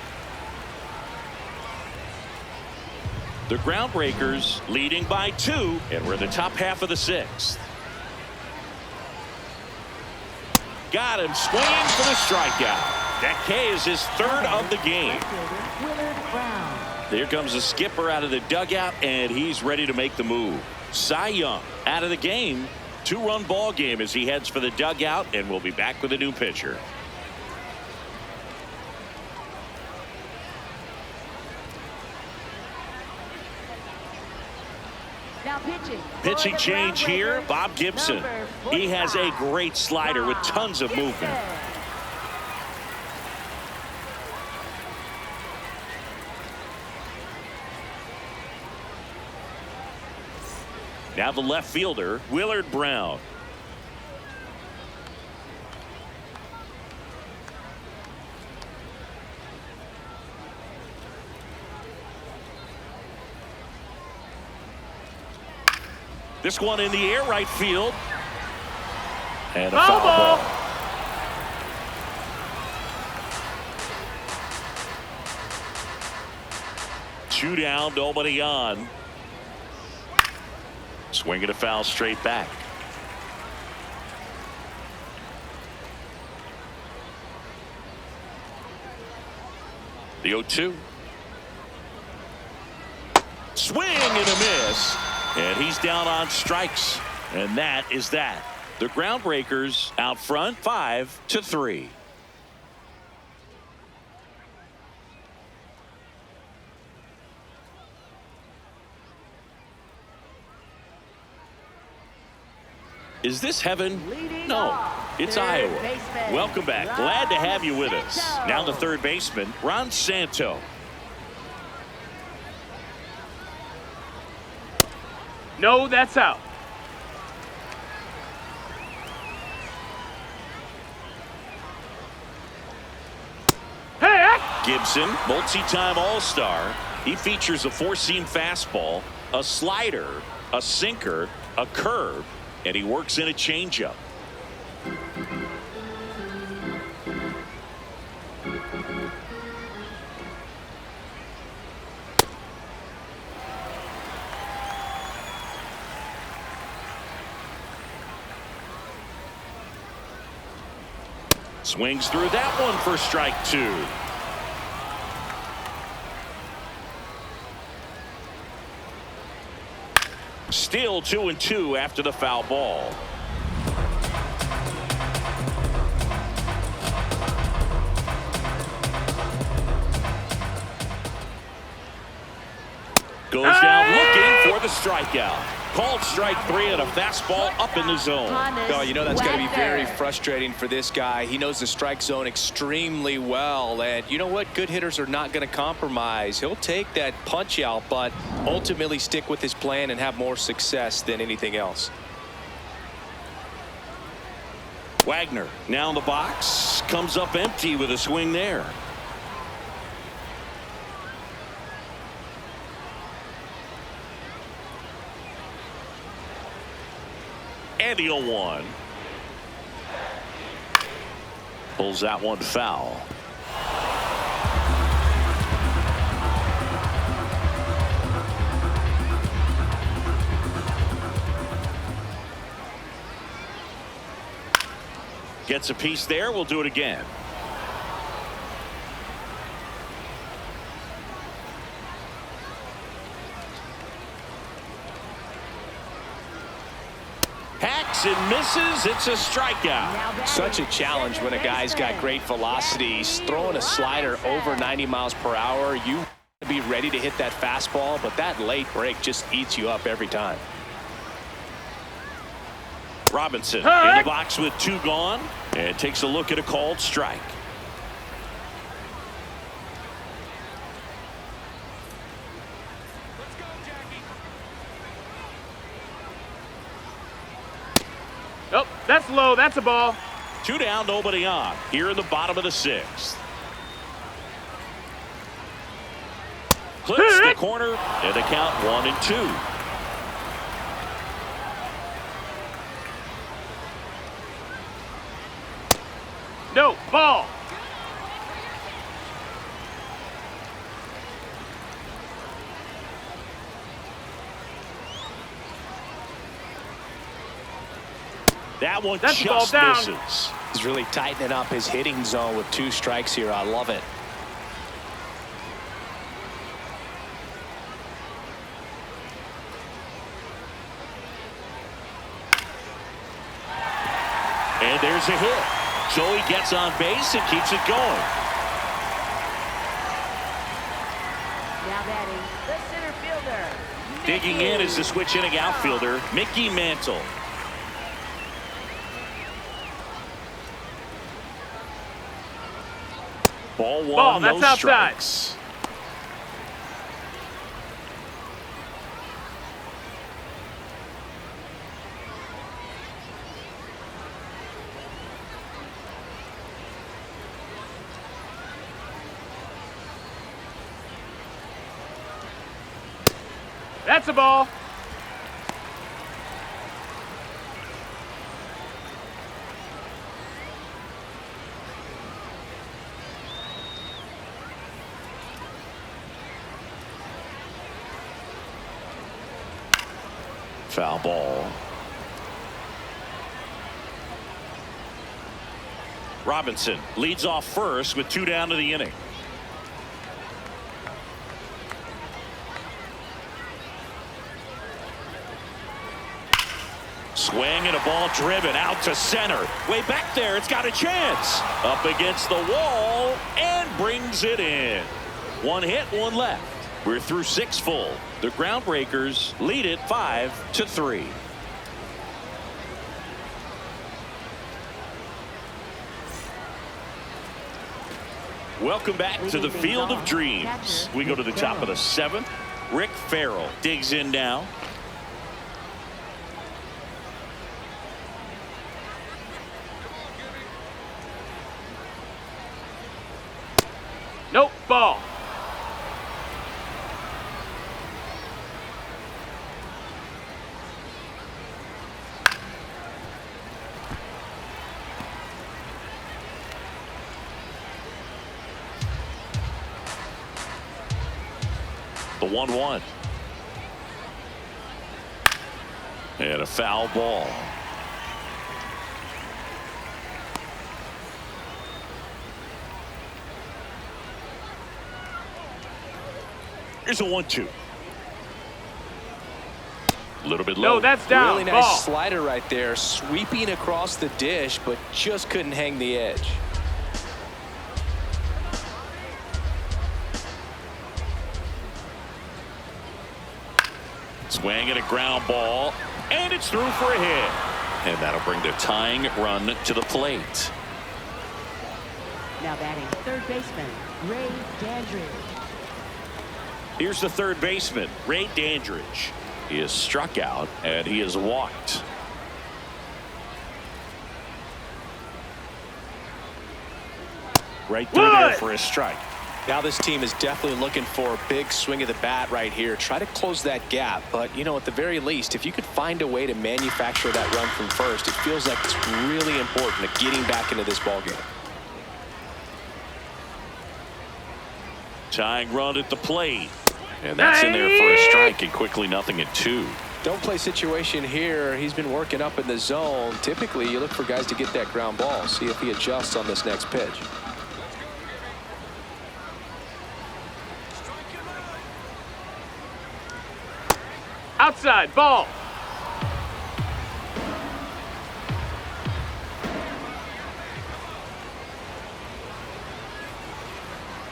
The Groundbreakers leading by 2, and we're in the top half of the 6th. Got him swinging for the strikeout. That K is his 3rd of the game. Here comes the skipper out of the dugout, and he's ready to make the move. Cy Young out of the game. 2-run ball game as he heads for the dugout, and we'll be back with a new pitcher. Now pitching change here. Bob Gibson. He has a great slider with tons of movement. Now the left fielder, Willard Brown. This one in the air, right field. And a foul ball. 2 down, nobody on. Swinging a foul straight back. The 0-2. Swing and a miss. And he's down on strikes. And that is that. The Groundbreakers out front 5-3. Is this heaven? No, it's Iowa. Welcome back. Glad to have you with us. Now the third baseman, Ron Santo. No, that's out. Hey! Gibson, multi-time All-Star. He features a 4-seam fastball, a slider, a sinker, a curve, and he works in a changeup. Swings through that one for strike 2. Still 2-2 after the foul ball. Goes down looking for the strikeout. Called strike 3 and a fastball up in the zone. Oh, you know that's got to be very frustrating for this guy. He knows the strike zone extremely well. And you know what? Good hitters are not going to compromise. He'll take that punch out, but ultimately stick with his plan and have more success than anything else. Wagner now in the box. Comes up empty with a swing there. And the 0-1. Pulls that one foul. Gets a piece there. We'll do it again. and misses. It's a strikeout. Such a challenge when a guy's got great velocity. He's throwing a slider over 90 miles per hour. You want to be ready to hit that fastball, but that late break just eats you up every time. Robinson in the box with 2 gone and takes a look at a called strike. Oh, that's low. That's a ball. 2 down, nobody on. Here in the bottom of the 6th. Clips the corner, and the count 1-2. No, ball. That one That's the ball just down. misses. He's really tightening up his hitting zone with 2 strikes here. I love it. And there's a hit. So he gets on base and keeps it going. Now batting, the center fielder. Digging in is the switch inning outfielder, Mickey Mantle. Ball 1, that's no outside. strikes. That's a ball. Foul ball. Robinson leads off first with 2 down to the inning. Swing and a ball driven out to center. Way back there, it's got a chance. Up against the wall and brings it in. 1 hit, 1 left. We're through 6 full. The Groundbreakers lead it 5-3. Welcome back to the Field of Dreams. We go to the top of the 7th. Rick Farrell digs in now. Nope, ball. The 1-1. And a foul ball. Here's a 1-2. A little bit low. No, that's down. Really nice ball. slider right there, sweeping across the dish, but just couldn't hang the edge. Swing and a ground ball, and it's through for a hit. And that'll bring the tying run to the plate. Now batting, third baseman, Ray Dandridge. Here's the third baseman, Ray Dandridge. He is struck out, and he is walked. Right through there for a strike. Now this team is definitely looking for a big swing of the bat right here. Try to close that gap. But, you know, at the very least, if you could find a way to manufacture that run from first, it feels like it's really important to getting back into this ballgame. Tying run at the plate. And that's in there for a strike, and quickly 0-2. Don't play situation here. He's been working up in the zone. Typically, you look for guys to get that ground ball. See if he adjusts on this next pitch. Outside, ball.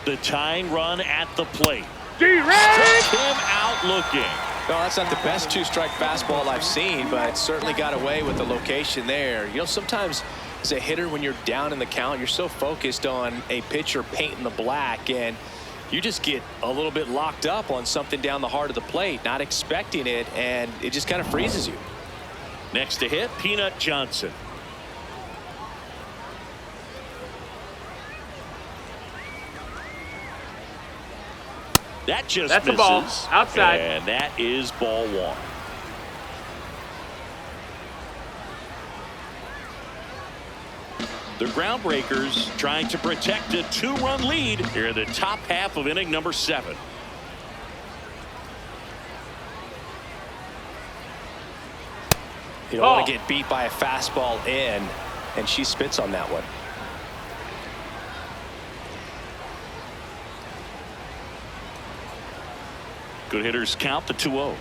The tying run at the plate. D-Ray! Struck him out looking. No, that's not the best two-strike fastball I've seen, but it certainly got away with the location there. You know, sometimes as a hitter, when you're down in the count, you're so focused on a pitcher painting the black, and you just get a little bit locked up on something down the heart of the plate, not expecting it, and it just kind of freezes you. Next to hit, Peanut Johnson. That just That's misses. a ball. Outside. And that is ball one. The Groundbreakers trying to protect a 2-run lead here in the top half of inning number 7. You don't want to get beat by a fastball in, and she spits on that one. Good hitters count the 2-0.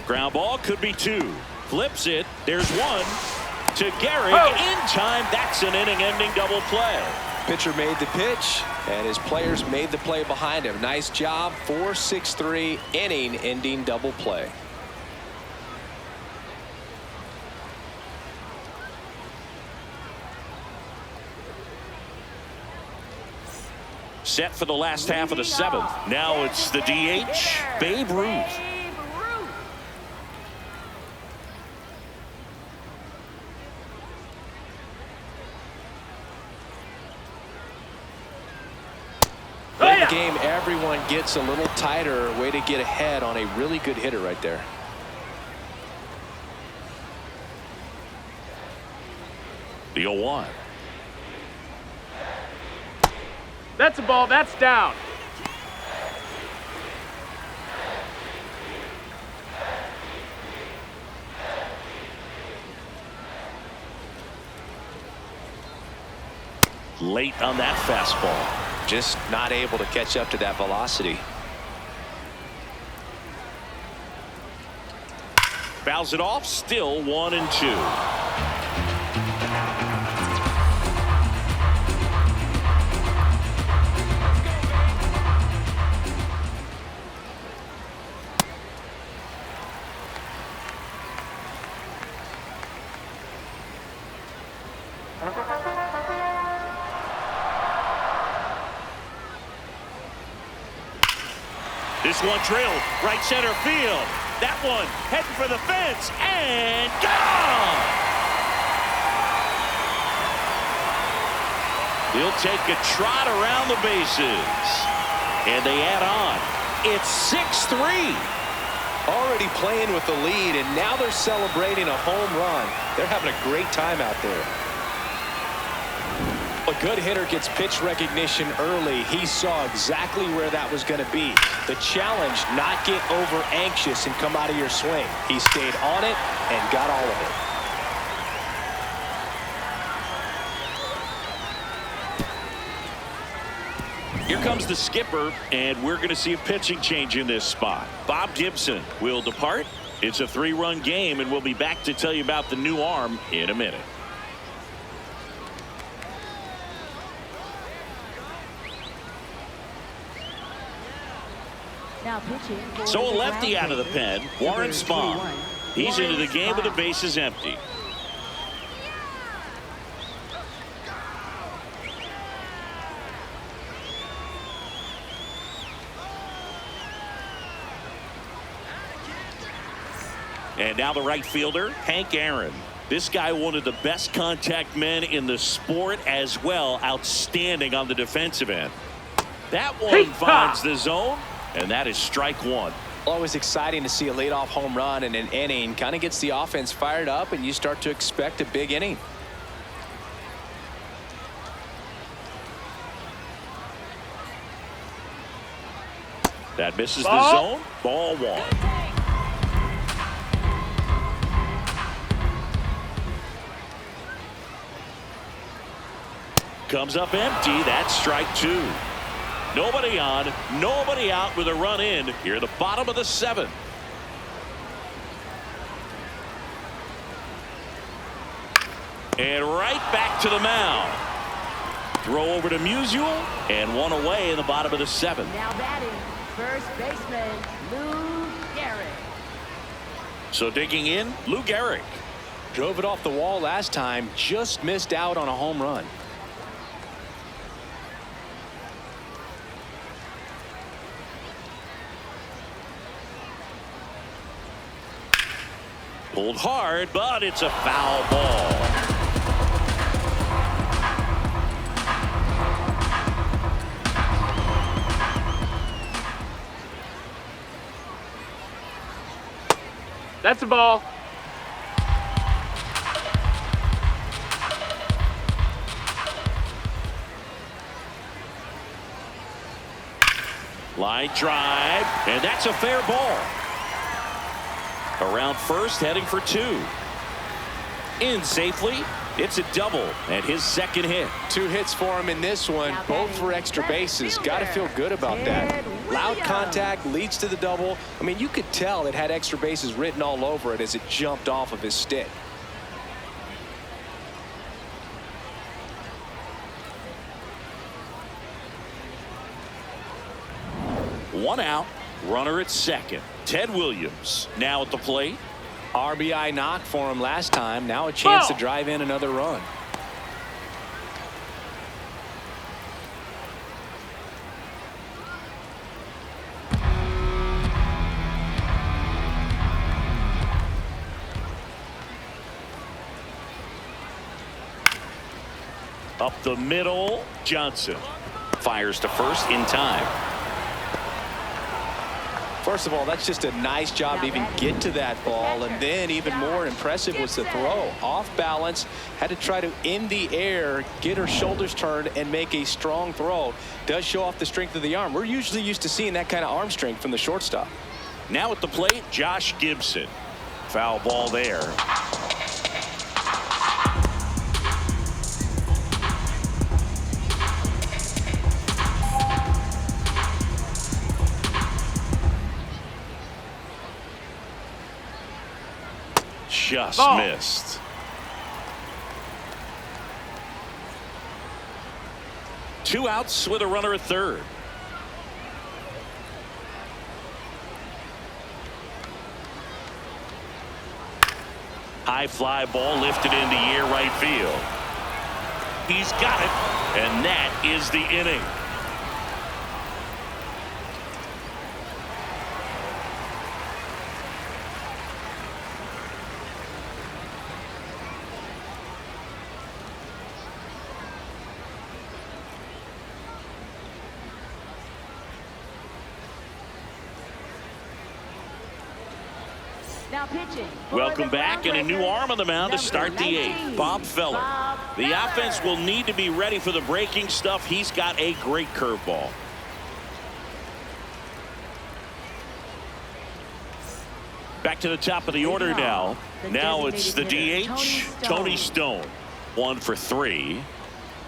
Ground ball could be 2. Flips it. There's 1 to Garrett in time. That's an inning-ending double play. Pitcher made the pitch, and his players made the play behind him. Nice job. 4-6-3 inning-ending double play. Set for the last half of the 7th. Now it's the DH, Babe Ruth. In the game, everyone gets a little tighter. Way to get ahead on a really good hitter right there. The 0-1. That's a ball. That's down. Late on that fastball. Just not able to catch up to that velocity. Fouls it off. Still 1-2. This one drilled right center field. That one heading for the fence and gone. He'll take a trot around the bases. And they add on. It's 6-3. Already playing with the lead, and now they're celebrating a home run. They're having a great time out there. A good hitter gets pitch recognition early. He saw exactly where that was going to be. The challenge, not get over anxious and come out of your swing. He stayed on it and got all of it. Here comes the skipper, and we're going to see a pitching change in this spot. Bob Gibson will depart. It's a 3-run game, and we'll be back to tell you about the new arm in a minute. Now pitching for So a the lefty out of the pen, Warren Spahn. He's into the game with the bases empty. And now the right fielder, Hank Aaron. This guy, one of the best contact men in the sport as well. Outstanding on the defensive end. That one finds the zone, and that is strike 1. Always exciting to see a leadoff home run in an inning. Kind of gets the offense fired up, and you start to expect a big inning. That misses the zone. Ball 1. Comes up empty. That's strike 2. Nobody on, nobody out with a run in here at the bottom of the 7th. And right back to the mound. Throw over to Musial, and one away in the bottom of the 7th. Now batting, first baseman, Lou Gehrig. So digging in, Lou Gehrig. Drove it off the wall last time, just missed out on a home run. Pulled hard, but it's a foul ball. That's a ball. Line drive, and that's a fair ball. Around first, heading for 2. In safely. It's a double and his second hit. 2 hits for him in this one, both for extra bases. Got to feel good about that. Loud contact leads to the double. I mean, you could tell it had extra bases written all over it as it jumped off of his stick. One out, runner at second. Ted Williams now at the plate. RBI knock for him last time. Now a chance to drive in another run. Up the middle, Johnson fires to first in time. First of all, that's just a nice job to even get to that ball, and then even more impressive was the throw. Off balance, had to try to in the air, get her shoulders turned and make a strong throw. Does show off the strength of the arm. We're usually used to seeing that kind of arm strength from the shortstop. Now at the plate, Josh Gibson. Foul ball there. Just missed. Two outs with a runner at third. High fly ball lifted into air right field. He's got it, and that is the inning. Now pitching. Welcome back, and a new arm on the mound to start the 8th. Bob Feller. The offense will need to be ready for the breaking stuff. He's got a great curveball. Back to the top of the order now. Now it's the DH, Tony Stone. 1 for 3.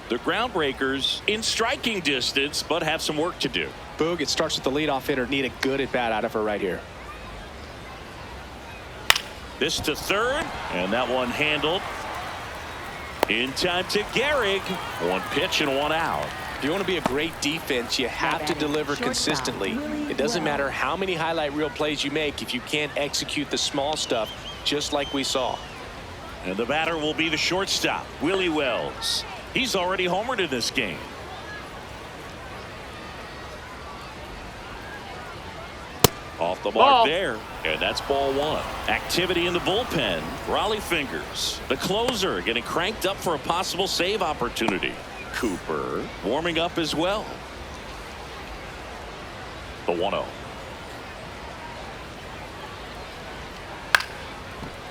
The Groundbreakers in striking distance, but have some work to do. Boog, it starts with the leadoff hitter. Need a good at bat out of her right here. This to third, and that one handled in time to Gehrig. 1 pitch and 1 out. If you want to be a great defense, you have to deliver consistently. It doesn't matter how many highlight reel plays you make if you can't execute the small stuff, just like we saw. And the batter will be the shortstop, Willie Wells. He's already homered in this game. Off the mark there, and that's ball 1. Activity in the bullpen. Raleigh Fingers, the closer, getting cranked up for a possible save opportunity. Cooper warming up as well. The 1-0.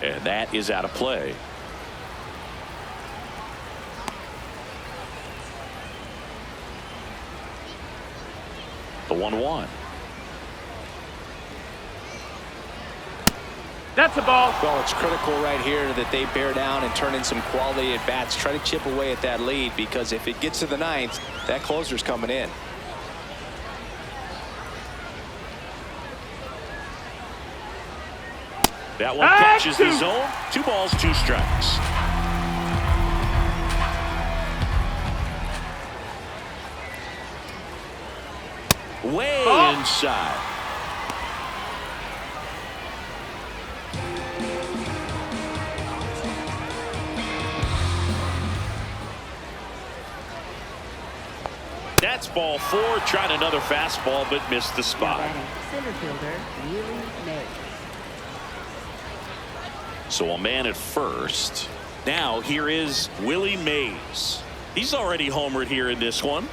And that is out of play. The 1-1. That's a ball. Well, it's critical right here that they bear down and turn in some quality at bats. Try to chip away at that lead, because if it gets to the 9th, that closer's coming in. That one catches the zone. 2 balls, 2 strikes. way inside. That's ball 4. Tried another fastball, but missed the spot. Center fielder, Willie Mays. So a man at first. Now here is Willie Mays. He's already homered here in this one.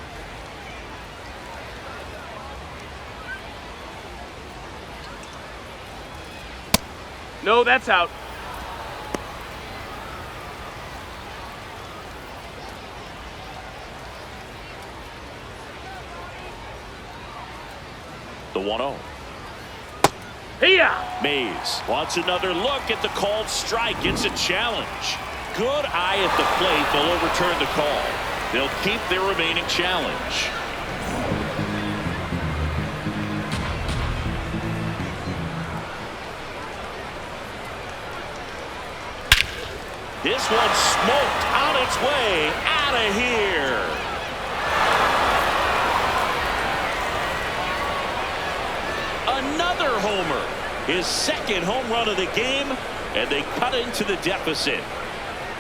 No, that's out. The 1-0. Here. Mays wants another look at the called strike. It's a challenge. Good eye at the plate. They'll overturn the call. They'll keep their remaining challenge. This one's smoked on its way out of here. Another homer. His second home run of the game, and they cut into the deficit.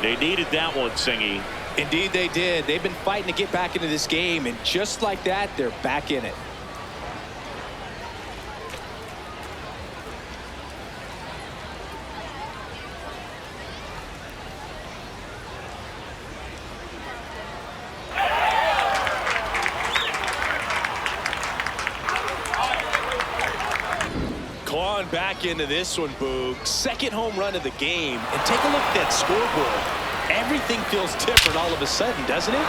They needed that one, Singy. Indeed they did. They've been fighting to get back into this game, and just like that, they're back in it. Clawing back into this one, Boog. Second home run of the game. And take a look at that scoreboard. Everything feels different all of a sudden, doesn't it?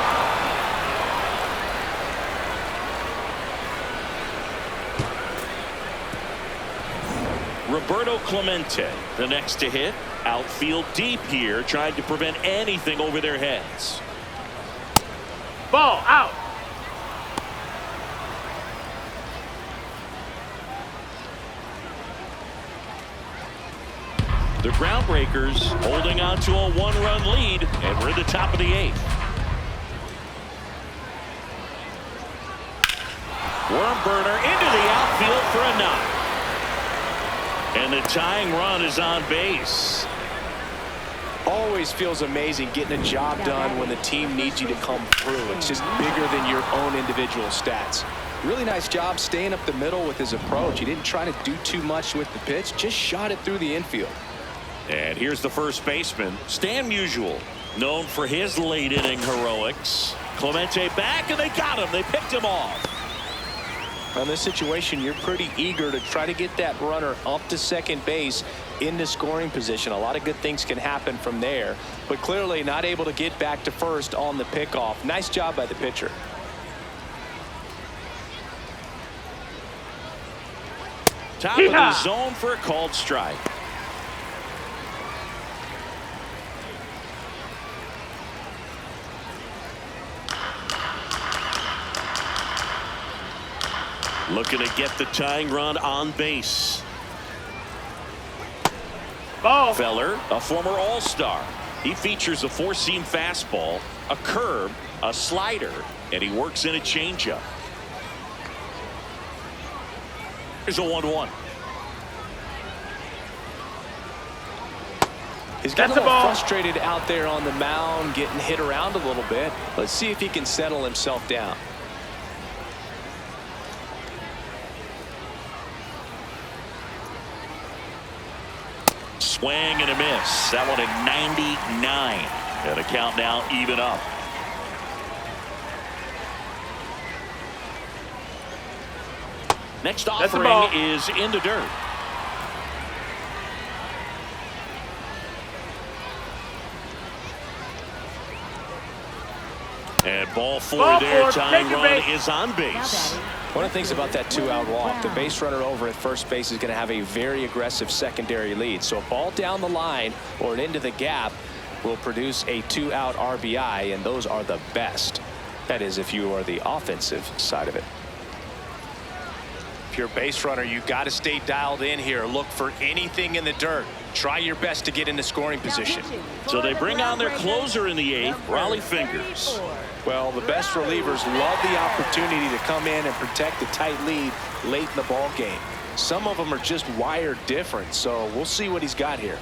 Roberto Clemente, the next to hit. Outfield deep here, trying to prevent anything over their heads. Ball out. The Groundbreakers holding on to a 1-run lead, and we're in the top of the 8th. Worm burner into the outfield for a knock. And the tying run is on base. Always feels amazing getting a job done when the team needs you to come through. It's just bigger than your own individual stats. Really nice job staying up the middle with his approach. He didn't try to do too much with the pitch, just shot it through the infield. And here's the first baseman, Stan Musial, known for his late inning heroics. Clemente back, and they got him. They picked him off. In this situation, you're pretty eager to try to get that runner up to second base into scoring position. A lot of good things can happen from there, but clearly not able to get back to first on the pickoff. Nice job by the pitcher. Top of the zone for a called strike. Looking to get the tying run on base. Ball. Feller, a former All-Star. He features a four-seam fastball, a curve, a slider, and he works in a changeup. Here's a 1-1. He's got a little frustrated out there on the mound, getting hit around a little bit. Let's see if he can settle himself down. Swing and a miss. That one at 99. And the count now even up. Next offering is in the dirt. And ball four there. Tying run is on base. One of the things about that two-out walk, the base runner over at first base is going to have a very aggressive secondary lead. So a ball down the line or into the gap will produce a two-out RBI, and those are the best. That is, if you are the offensive side of it. If you're a base runner, you got to stay dialed in here. Look for anything in the dirt. Try your best to get into scoring position. So they bring on their closer in the 8th, Raleigh Fingers. Well, the best relievers love the opportunity to come in and protect the tight lead late in the ball game. Some of them are just wired different, so we'll see what he's got here.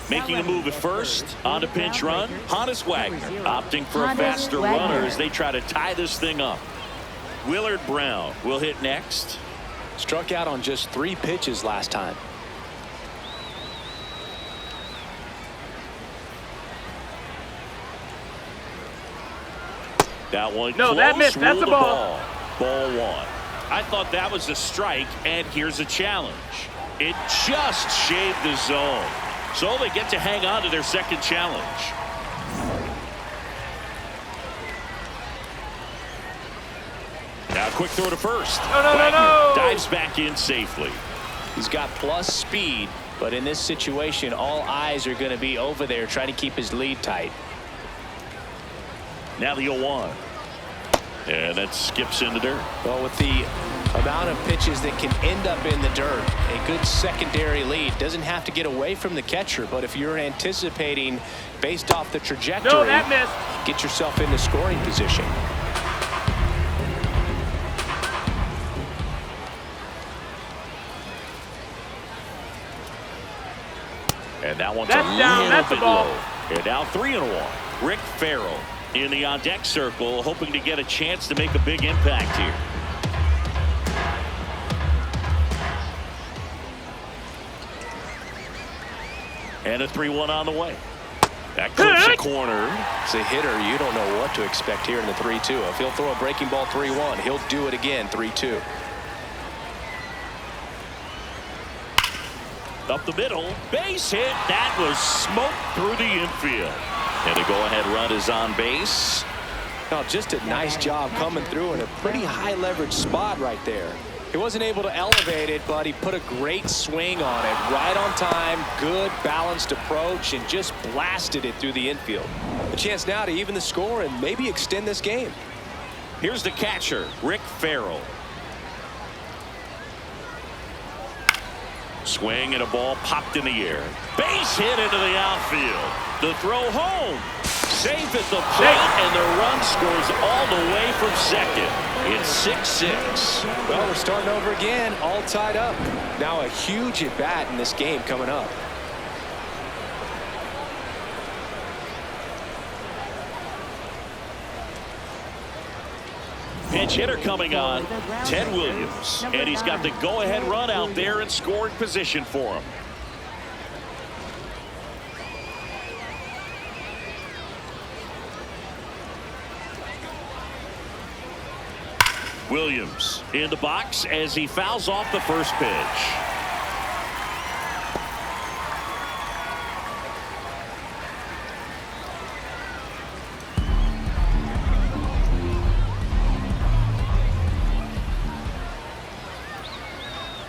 Making a move at first on a pinch run, Hannes Wagner opting for a faster runner as they try to tie this thing up. Willard Brown will hit next. Struck out on just 3 pitches last time. That one No, close, that missed. That's ruled a the ball. Ball 1. I thought that was a strike, and here's a challenge. It just shaved the zone. So they get to hang on to their second challenge. Now quick throw to first. No. Dives back in safely. He's got plus speed, but in this situation, all eyes are going to be over there trying to keep his lead tight. Now the 0-1. And that skips in the dirt. Well, with the amount of pitches that can end up in the dirt, a good secondary lead doesn't have to get away from the catcher, but if you're anticipating based off the trajectory, No, that missed. get yourself into scoring position. And that one's That's a down. little That's a bit ball. low. And now 3-1. Rick Farrell in the on-deck circle, hoping to get a chance to make a big impact here. And a 3-1 on the way. That clips a corner. As a hitter, you don't know what to expect here in the 3-2. If he'll throw a breaking ball 3-1, he'll do it again 3-2. Up the middle, base hit. That was smoked through the infield. And the go-ahead run is on base. Now, just a nice job coming through in a pretty high leverage spot right there. He wasn't able to elevate it, but he put a great swing on it. Right on time, good balanced approach, and just blasted it through the infield. A chance now to even the score and maybe extend this game. Here's the catcher, Rick Farrell. Swing and a ball popped in the air. Base hit into the outfield. The throw home. Safe at the plate, and the run scores all the way from second. It's 6-6. Well, we're starting over again, all tied up. Now a huge at-bat in this game coming up. Pinch hitter coming on, Ted Williams. And he's got the go-ahead run out there in scoring position for him. Williams in the box as he fouls off the first pitch.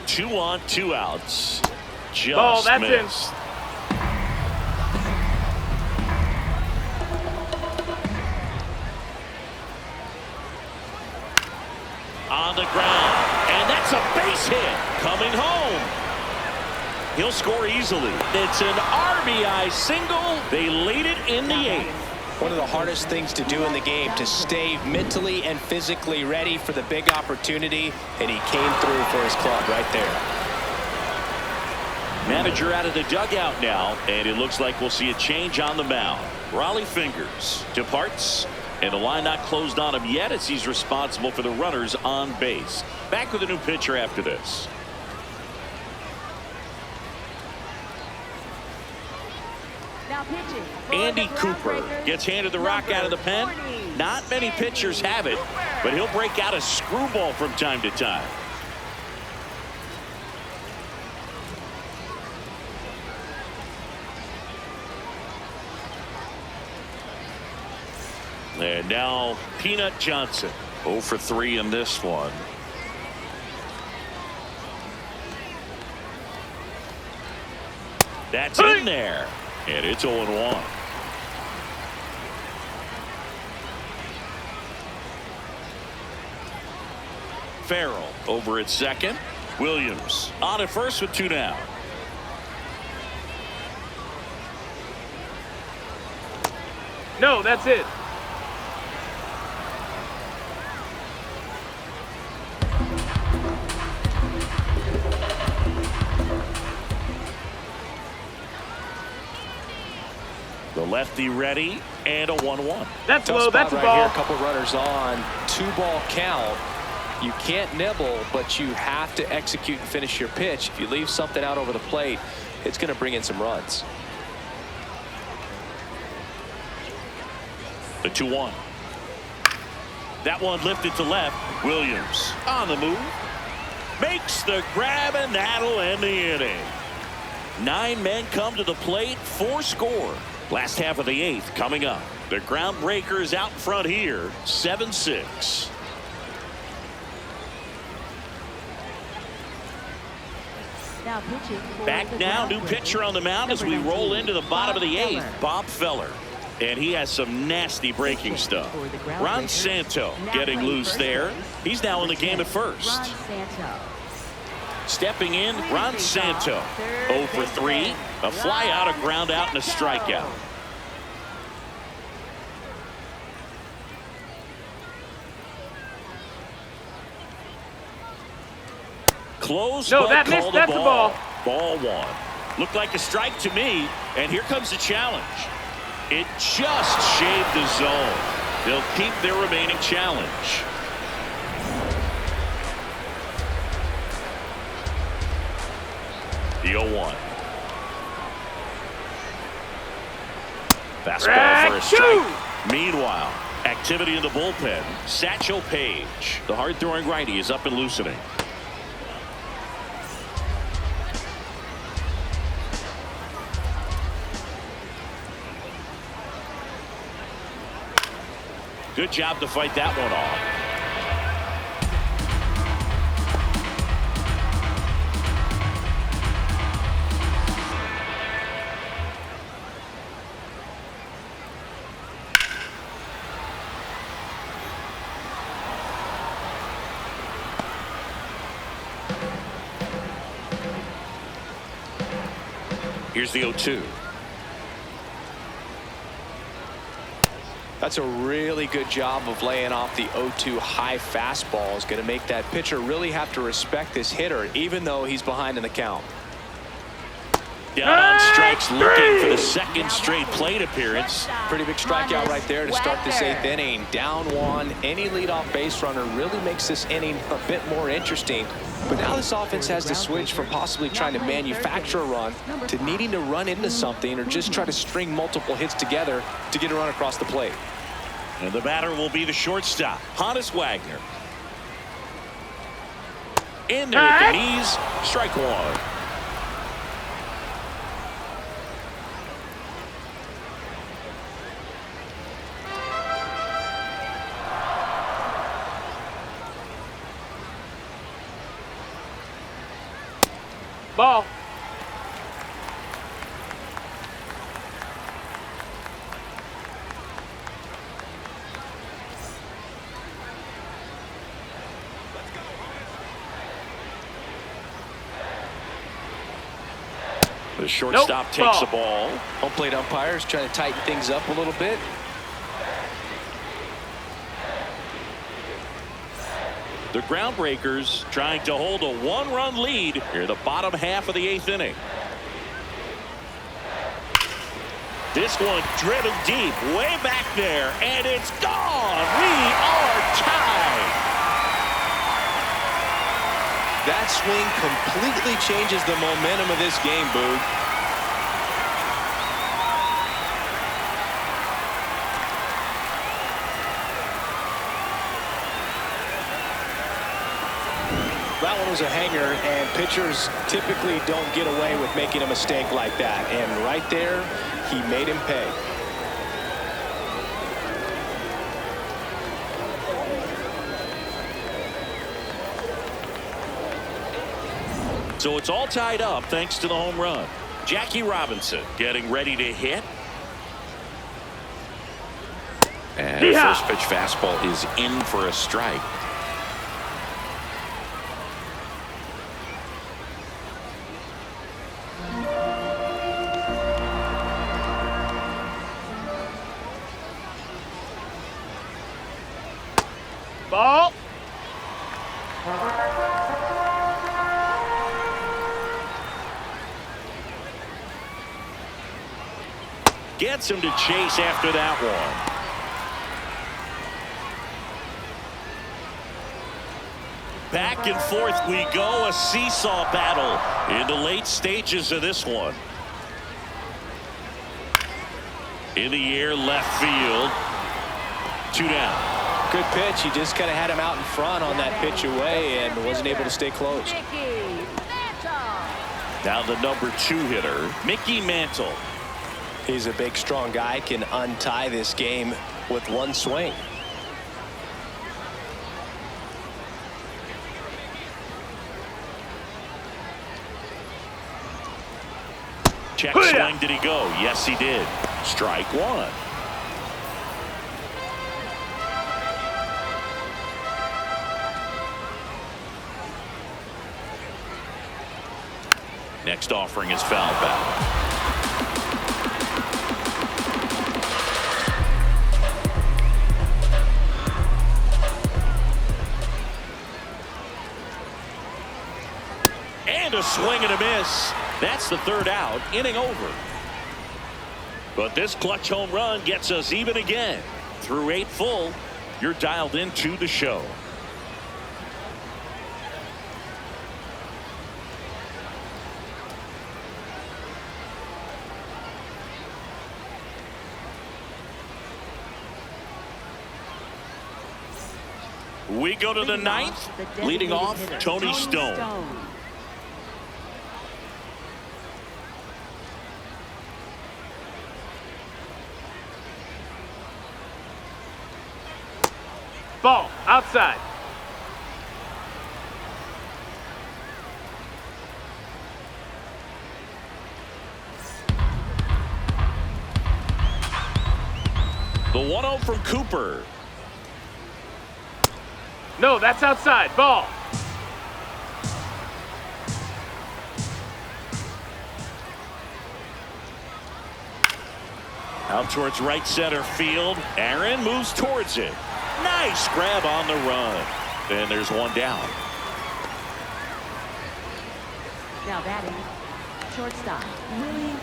Two on, 2 outs. Just Ball, that's missed. On the ground, and that's a base hit coming home. He'll score easily. It's an RBI single. They lead it in the 8th. One of the hardest things to do in the game, to stay mentally and physically ready for the big opportunity, and he came through for his club right there. Manager out of the dugout now, and it looks like we'll see a change on the mound. Raleigh Fingers departs, and the line not closed on him yet as he's responsible for the runners on base. Back with a new pitcher after this. Now pitching. Andy Cooper gets handed the rock out of the pen. Not many pitchers have it, but he'll break out a screwball from time to time. And now Peanut Johnson, 0 for 3 in this one. That's in there, and it's 0-1. Farrell over at second. Williams on at first with 2 down. No, that's it. The lefty ready, and a 1-1. That's Tough low. spot That's a right ball. here. A couple runners on. 2-ball count. You can't nibble, but you have to execute and finish your pitch. If you leave something out over the plate, it's going to bring in some runs. The 2-1. That one lifted to left. Williams on the move. Makes the grab, and that'll end the inning. 9 men come to the plate, 4 score. Last half of the 8th coming up. The Groundbreakers out front here, 7-6. Now pitching for Back the now, new Groundbreakers, pitcher on the mound as we number roll 19, into the bottom of the Bob 8th. Feller. Bob Feller. And he has some nasty breaking stuff. Ron Santo getting loose there. He's now in the game at first. Ron Santo. Stepping in, Ron Santo. 0 for 3. A fly out, a ground out, and a strikeout. Close, No, but that missed. called That's a ball. Ball 1. Looked like a strike to me, and here comes the challenge. It just shaved the zone. They'll keep their remaining challenge. The 0-1. Fastball for a strike. Meanwhile, activity in the bullpen. Satchel Paige, the hard-throwing righty, is up and loosening. Good job to fight that one off. Here's the 0-2. That's a really good job of laying off the 0-2 high fastball. Is going to make that pitcher really have to respect this hitter, even though he's behind in the count. Down on strikes, looking for the second straight plate appearance. Pretty big strikeout right there to start this 8th inning. Down 1. Any leadoff base runner really makes this inning a bit more interesting. But now this offense has to switch from possibly trying to manufacture a run to needing to run into something or just try to string multiple hits together to get a run across the plate. And the batter will be the shortstop, Honus Wagner. In there at the knees, strike 1. Ball. The shortstop takes the ball. Home plate umpires trying to tighten things up a little bit. The Groundbreakers trying to hold a 1-run lead here in the bottom half of the 8th inning. This one driven deep, way back there, and it's gone. We are tied. That swing completely changes the momentum of this game, Boog. That one was a hanger, and pitchers typically don't get away with making a mistake like that. And right there, he made him pay. So it's all tied up thanks to the home run. Jackie Robinson getting ready to hit. And first pitch fastball is in for a strike. Ball. Gets him to chase after that one. Back and forth we go, a seesaw battle in the late stages of this one. In the air, left field. 2 down. Good pitch. He just kind of had him out in front on that pitch away and wasn't able to stay close. Now the number 2 hitter, Mickey Mantle. He's a big, strong guy, can untie this game with one swing. Check swing, did he go? Yes, he did. Strike 1. Next offering is fouled back. And a swing and a miss. That's the 3rd out, inning over. But this clutch home run gets us even again. Through 8 full, you're dialed into the show. We go to the 9th, leading off Tony Stone. Ball. Outside. The 1-0 from Cooper. No, that's outside. Ball. Out towards right center field. Aaron moves towards it. Nice grab on the run. And there's 1 down. Now batting, shortstop,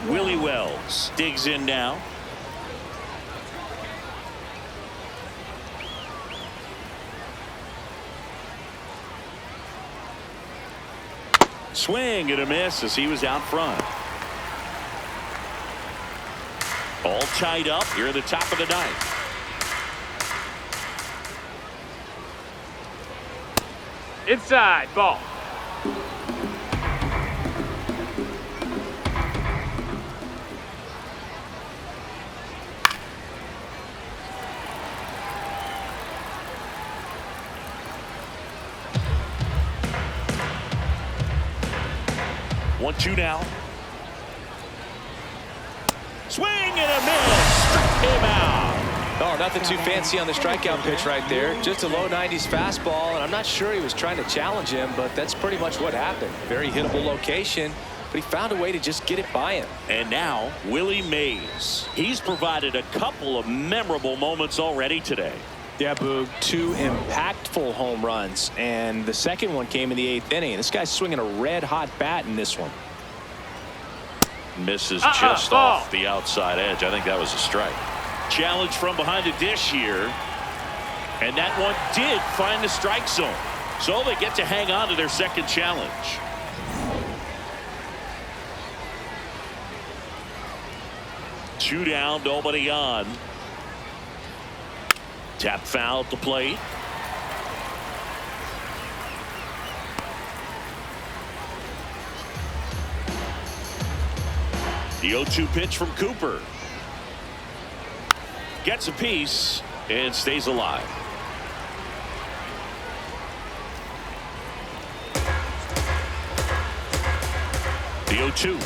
Willie Wells digs in now. Swing and a miss as he was out front. All tied up here at the top of the 9th. Inside. Ball. One, 2 now. Swing and a miss. Struck him out. Oh, nothing too fancy on the strikeout pitch right there. Just a low 90s fastball, and I'm not sure he was trying to challenge him, but that's pretty much what happened. Very hittable location, but he found a way to just get it by him. And now Willie Mays. He's provided a couple of memorable moments already today. Yeah, Boog, 2 impactful home runs, and the second one came in the 8th inning. This guy's swinging a red-hot bat in this one. Misses just off the outside edge. I think that was a strike. Challenge from behind the dish here. And that one did find the strike zone. So they get to hang on to their second challenge. Two down, nobody on. Tap foul at the plate. The 0-2 pitch from Cooper. Gets a piece and stays alive. The 0-2.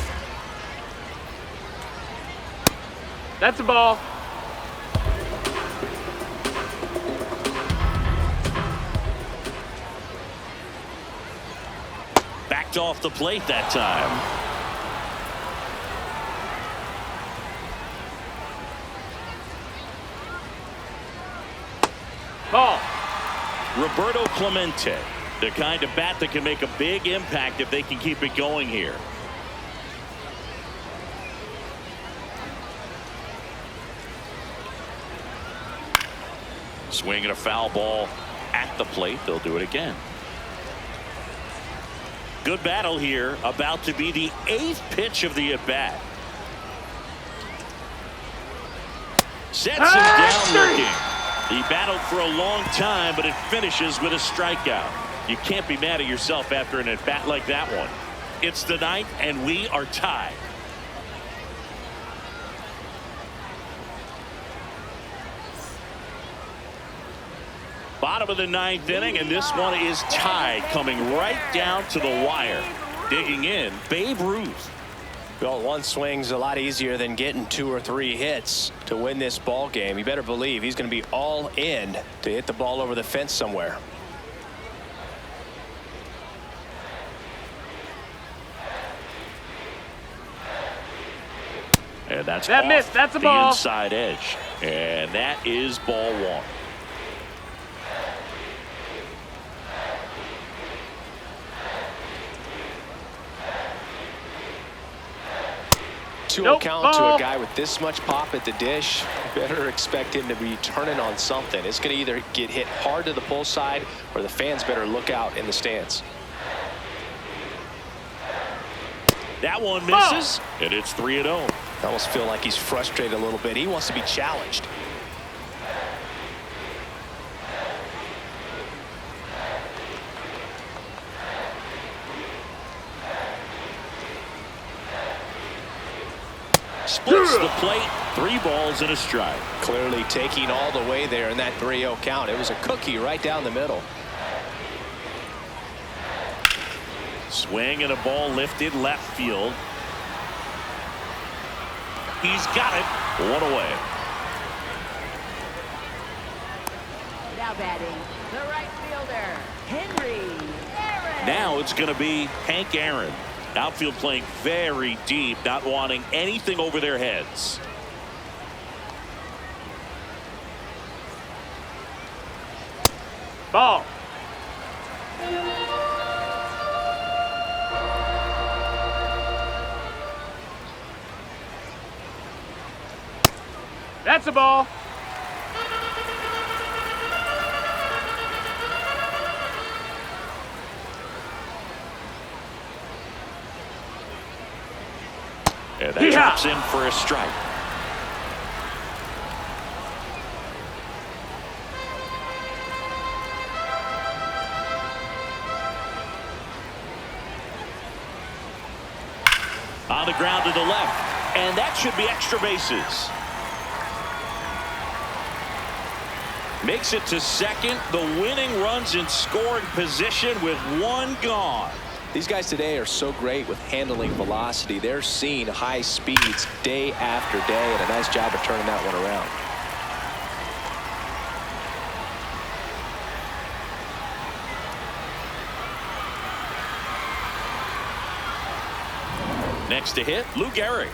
That's a ball. Backed off the plate that time. Ball. Roberto Clemente, the kind of bat that can make a big impact if they can keep it going here. Swinging a foul ball at the plate. They'll do it again. Good battle here. About to be the 8th pitch of the at-bat. Sets him down looking. He battled for a long time, but it finishes with a strikeout. You can't be mad at yourself after an at-bat like that one. It's the 9th, and we are tied. Bottom of the 9th inning, and this one is tied, coming right down to the wire. Digging in, Babe Ruth. Well, one swing's a lot easier than getting 2 or 3 hits to win this ball game. You better believe he's going to be all in to hit the ball over the fence somewhere. And that's that off missed. That's a the ball. Inside edge. And that is ball 1. Nope, count to a guy with this much pop at the dish. You better expect him to be turning on something. It's going to either get hit hard to the pull side, or the fans better look out in the stands. That one misses, and it's 3-0. I almost feel like he's frustrated a little bit. He wants to be challenged. Splits the plate. 3 balls and a strike. Clearly taking all the way there in that 3-0 count. It was a cookie right down the middle. Swing and a ball lifted left field. He's got it. 1 away. Now batting, the right fielder, Henry Aaron. Now it's going to be Hank Aaron. Outfield playing very deep, not wanting anything over their heads. Ball. That's a ball. And that drops in for a strike. On the ground to the left, and that should be extra bases. Makes it to second. The winning runs in scoring position with 1 gone. These guys today are so great with handling velocity. They're seeing high speeds day after day, and a nice job of turning that one around. Next to hit, Lou Gehrig.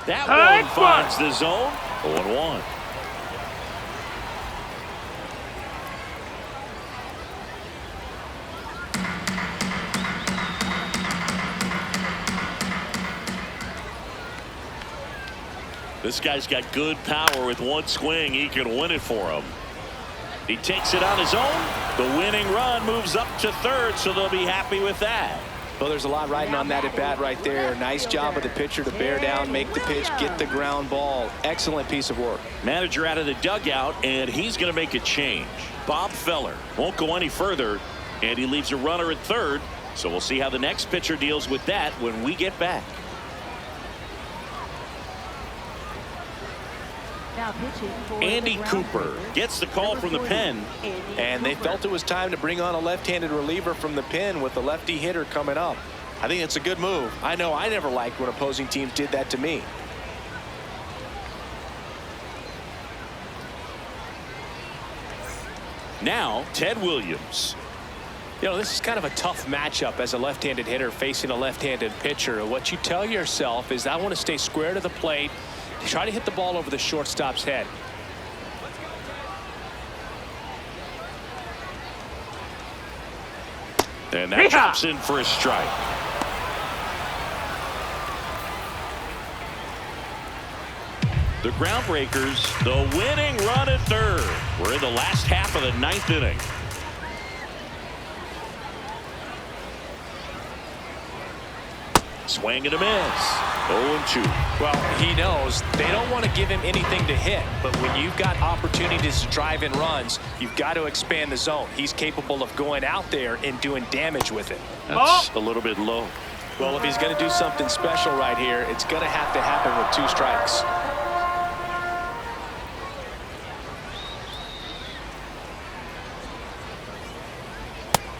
That one finds the zone. 0-1. This guy's got good power. With 1 swing, he can win it for him. He takes it on his own. The winning run moves up to third, so they'll be happy with that. Well, there's a lot riding on that at bat right there. Nice job of the pitcher to bear down, make the pitch, get the ground ball. Excellent piece of work. Manager out of the dugout, and he's going to make a change. Bob Feller won't go any further, and he leaves a runner at third. So we'll see how the next pitcher deals with that when we get back. Now pitching for Andy the Cooper Groundbreakers, gets the call from the pen. And they felt it was time to bring on a left-handed reliever from the pen with the lefty hitter coming up. I think it's a good move. I know I never liked when opposing teams did that to me. Now Ted Williams. You know, this is kind of a tough matchup as a left-handed hitter facing a left-handed pitcher. What you tell yourself is, I want to stay square to the plate, try to hit the ball over the shortstop's head. And that drops in for a strike. The Groundbreakers, the winning run at third. We're in the last half of the 9th inning. Swing and a miss. 0-2. Well, he knows they don't want to give him anything to hit, but when you've got opportunities to drive in runs, you've got to expand the zone. He's capable of going out there and doing damage with it. That's a little bit low. Well, if he's going to do something special right here, it's going to have to happen with 2 strikes.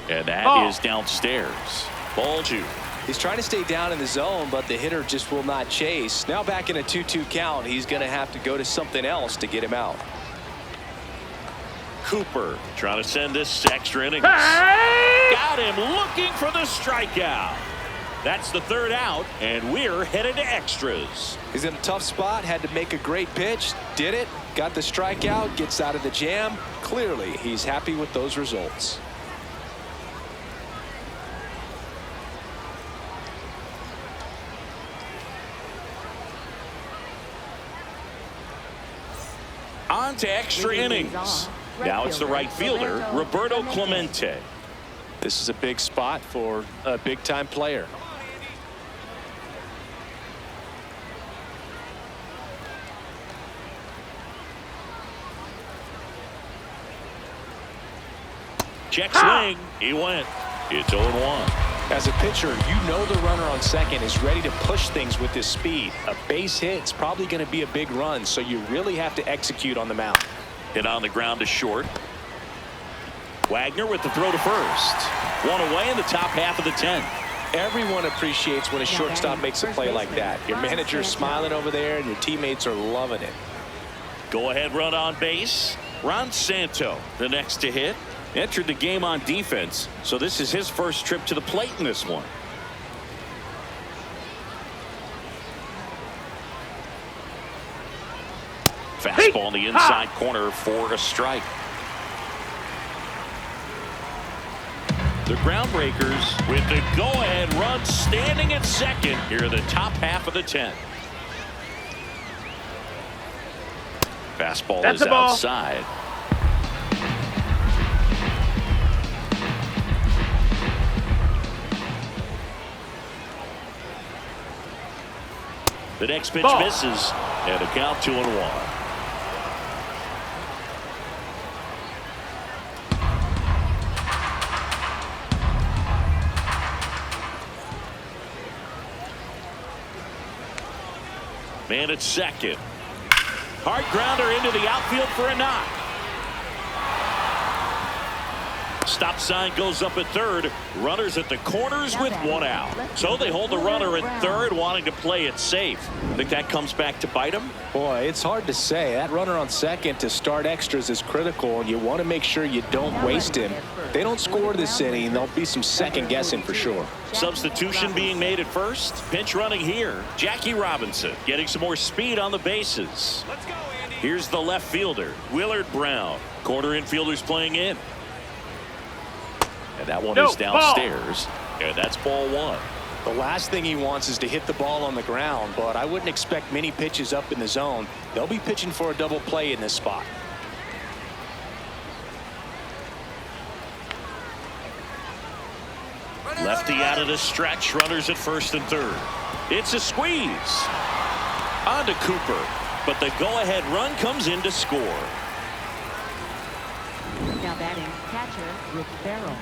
And that is downstairs. Ball 2. He's trying to stay down in the zone, but the hitter just will not chase. Now back in a 2-2 count, he's going to have to go to something else to get him out. Cooper trying to send this extra innings. Got him looking for the strikeout. That's the 3rd out, and we're headed to extras. He's in a tough spot, had to make a great pitch, did it, got the strikeout, gets out of the jam. Clearly, he's happy with those results. On to extra innings. Now it's the right fielder, Roberto Clemente. This is a big spot for a big-time player. Check swing. He went. It's 0-1. As a pitcher, you know the runner on second is ready to push things with his speed. A base hit's probably going to be a big run, so you really have to execute on the mound. Hit on the ground to short. Wagner with the throw to first. 1 away in the top half of the 10th. Everyone appreciates when a shortstop makes a play like that. Your manager's smiling over there, and your teammates are loving it. Go ahead run on base. Ron Santo, the next to hit. Entered the game on defense, so this is his first trip to the plate in this one. Fastball in the inside corner for a strike. The Groundbreakers with the go-ahead run standing at second here in the top half of the 10th. Fastball is outside. The next pitch misses, and a count 2-1. Man at second. Hard grounder into the outfield for a knock. Stop sign goes up at third. Runners at the corners with 1 out. So they hold the runner at third, wanting to play it safe. Think that comes back to bite them? Boy, it's hard to say. That runner on second to start extras is critical, and you want to make sure you don't waste him. If they don't score this inning, there'll be some second guessing for sure. Substitution being made at first. Pinch running here. Jackie Robinson getting some more speed on the bases. Let's go, Andy. Here's the left fielder, Willard Brown. Corner infielders playing in. And that one is downstairs. And that's ball 1. The last thing he wants is to hit the ball on the ground, but I wouldn't expect many pitches up in the zone. They'll be pitching for a double play in this spot. Lefty out of the stretch. Runners at first and third. It's a squeeze. On to Cooper. But the go-ahead run comes in to score. Now batting catcher with Farrell.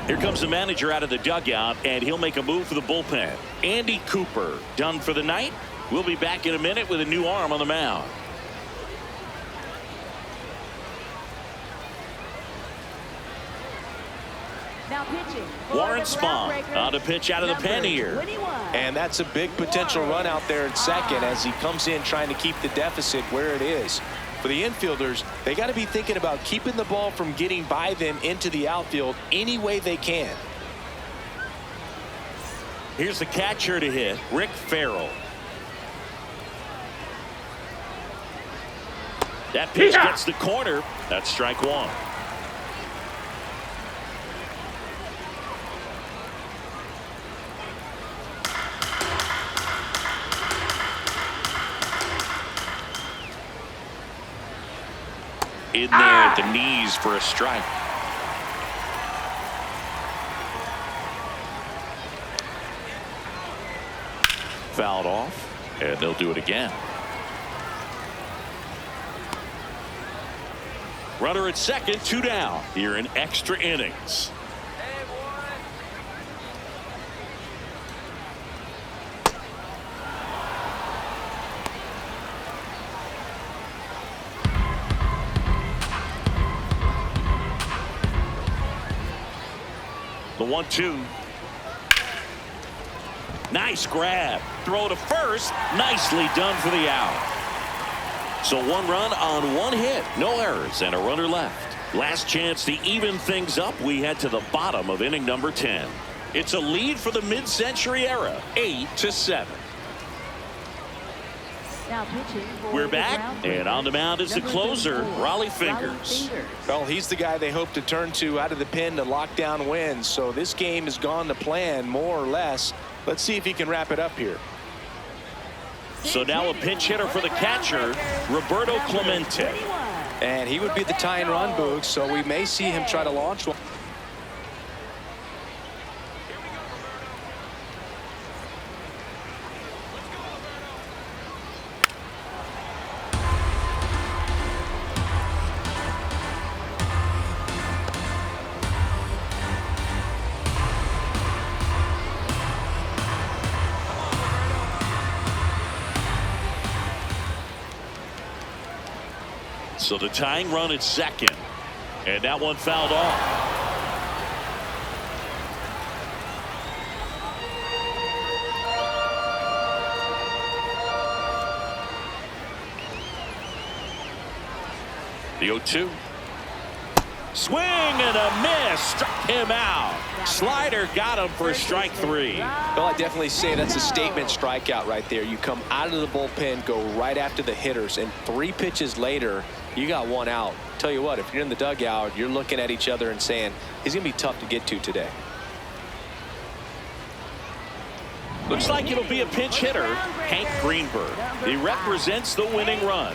Here comes the manager out of the dugout, and he'll make a move for the bullpen. Andy Cooper done for the night. We'll be back in a minute with a new arm on the mound. Now pitching. Warren Spahn on to pitch out of the pen here. And that's a big potential run out there at second as he comes in trying to keep the deficit where it is. For the infielders, they got to be thinking about keeping the ball from getting by them into the outfield any way they can. Here's the catcher to hit, Rick Farrell. That pitch gets the corner. That's strike one. In there at the knees for a strike. Fouled off, and they'll do it again. Runner at second, 2 down here in extra innings. The 1-2. Nice grab. Throw to first. Nicely done for the out. So 1 run on 1 hit. No errors and a runner left. Last chance to even things up. We head to the bottom of inning number 10. It's a lead for the mid-century era. 8-7. Now pitching for We're the back, and on the mound is the Number closer, 34, Raleigh Fingers. Well, he's the guy they hope to turn to out of the pen to lock down wins. So this game has gone to plan, more or less. Let's see if he can wrap it up here. So now a pinch hitter for the catcher, Roberto Clemente. And he would be the tying run, Boog, so we may see him try to launch one. So the tying run at second, and that one fouled off. The 0-2. Swing and a miss. Struck him out. Slider got him for strike 3. Well, I definitely say that's a statement strikeout right there. You come out of the bullpen, go right after the hitters, and 3 pitches later, you got 1 out. Tell you what, if you're in the dugout, you're looking at each other and saying, he's going to be tough to get to today. Looks like it'll be a pinch hitter, Hank Greenberg. He represents the winning run.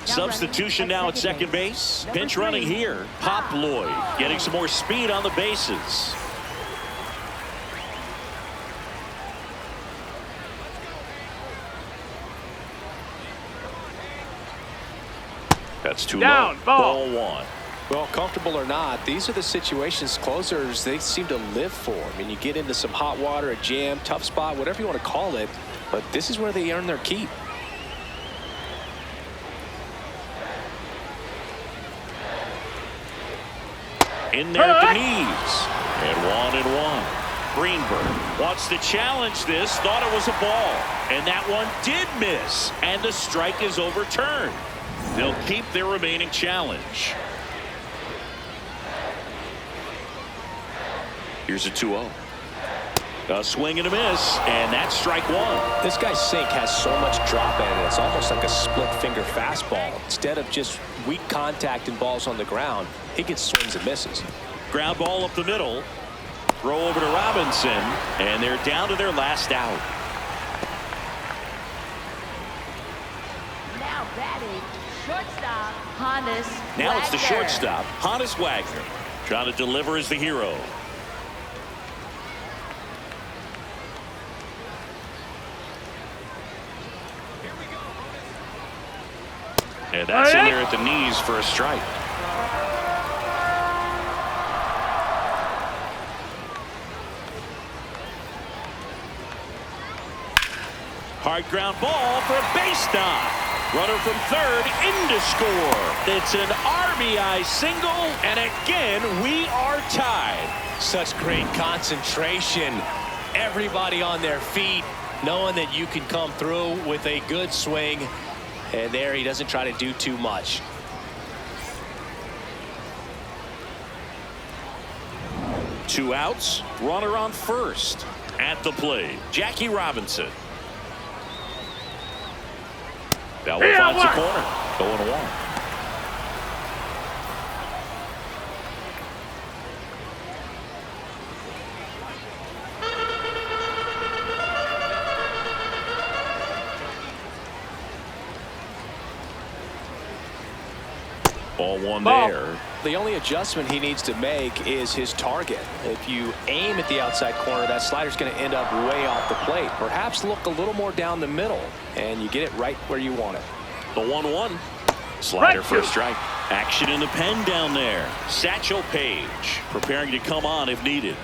Substitution now at second base. Pinch running here, Pop Lloyd, getting some more speed on the bases. That's too Down, low. ball. Ball 1. Well, comfortable or not, these are the situations closers they seem to live for. I mean, you get into some hot water, a jam, tough spot, whatever you want to call it, but this is where they earn their keep. In there at the knees. And 1-1. Greenberg wants to challenge this. Thought it was a ball. And that one did miss. And the strike is overturned. They'll keep their remaining challenge. Here's a 2-0. A swing and a miss, and that's strike 1. This guy's sink has so much drop in it. It's almost like a split finger fastball. Instead of just weak contact and balls on the ground, he gets swings and misses. Ground ball up the middle. Throw over to Robinson, and they're down to their last out. Now batting, shortstop, Hannes Now it's the Wagner. shortstop, Hannes Wagner, trying to deliver as the hero. And that's in there at the knees for a strike. Hard ground ball for a base knock. Runner from third in to score. It's an RBI single, and again we are tied. Such great concentration. Everybody on their feet. knowing that you can come through with a good swing, and there he doesn't try to do too much. Two outs, runner on first. At the plate, Jackie Robinson. That one finds the corner. 0-1. Ball one there. The only adjustment he needs to make is his target. If you aim at the outside corner, that slider's going to end up way off the plate. Perhaps look a little more down the middle, and you get it right where you want it. The 1-1. Slider for a strike. Action in the pen down there. Satchel Paige preparing to come on if needed.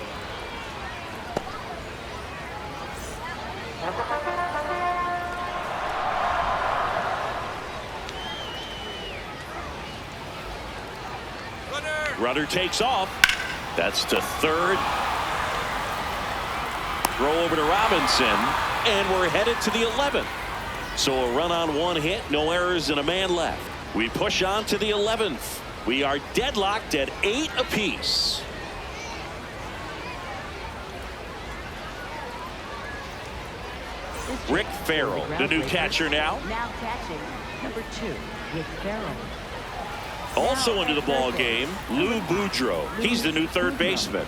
Runner takes off. That's to third. Throw over to Robinson, and we're headed to the 11th. So a run on one hit, no errors, and a man left. We push on to the 11th. We are deadlocked at 8 apiece. Rick Farrell, the new catcher now. Now catching number 2, Rick Farrell. Also into the ball game, Lou Boudreau. He's the new third baseman.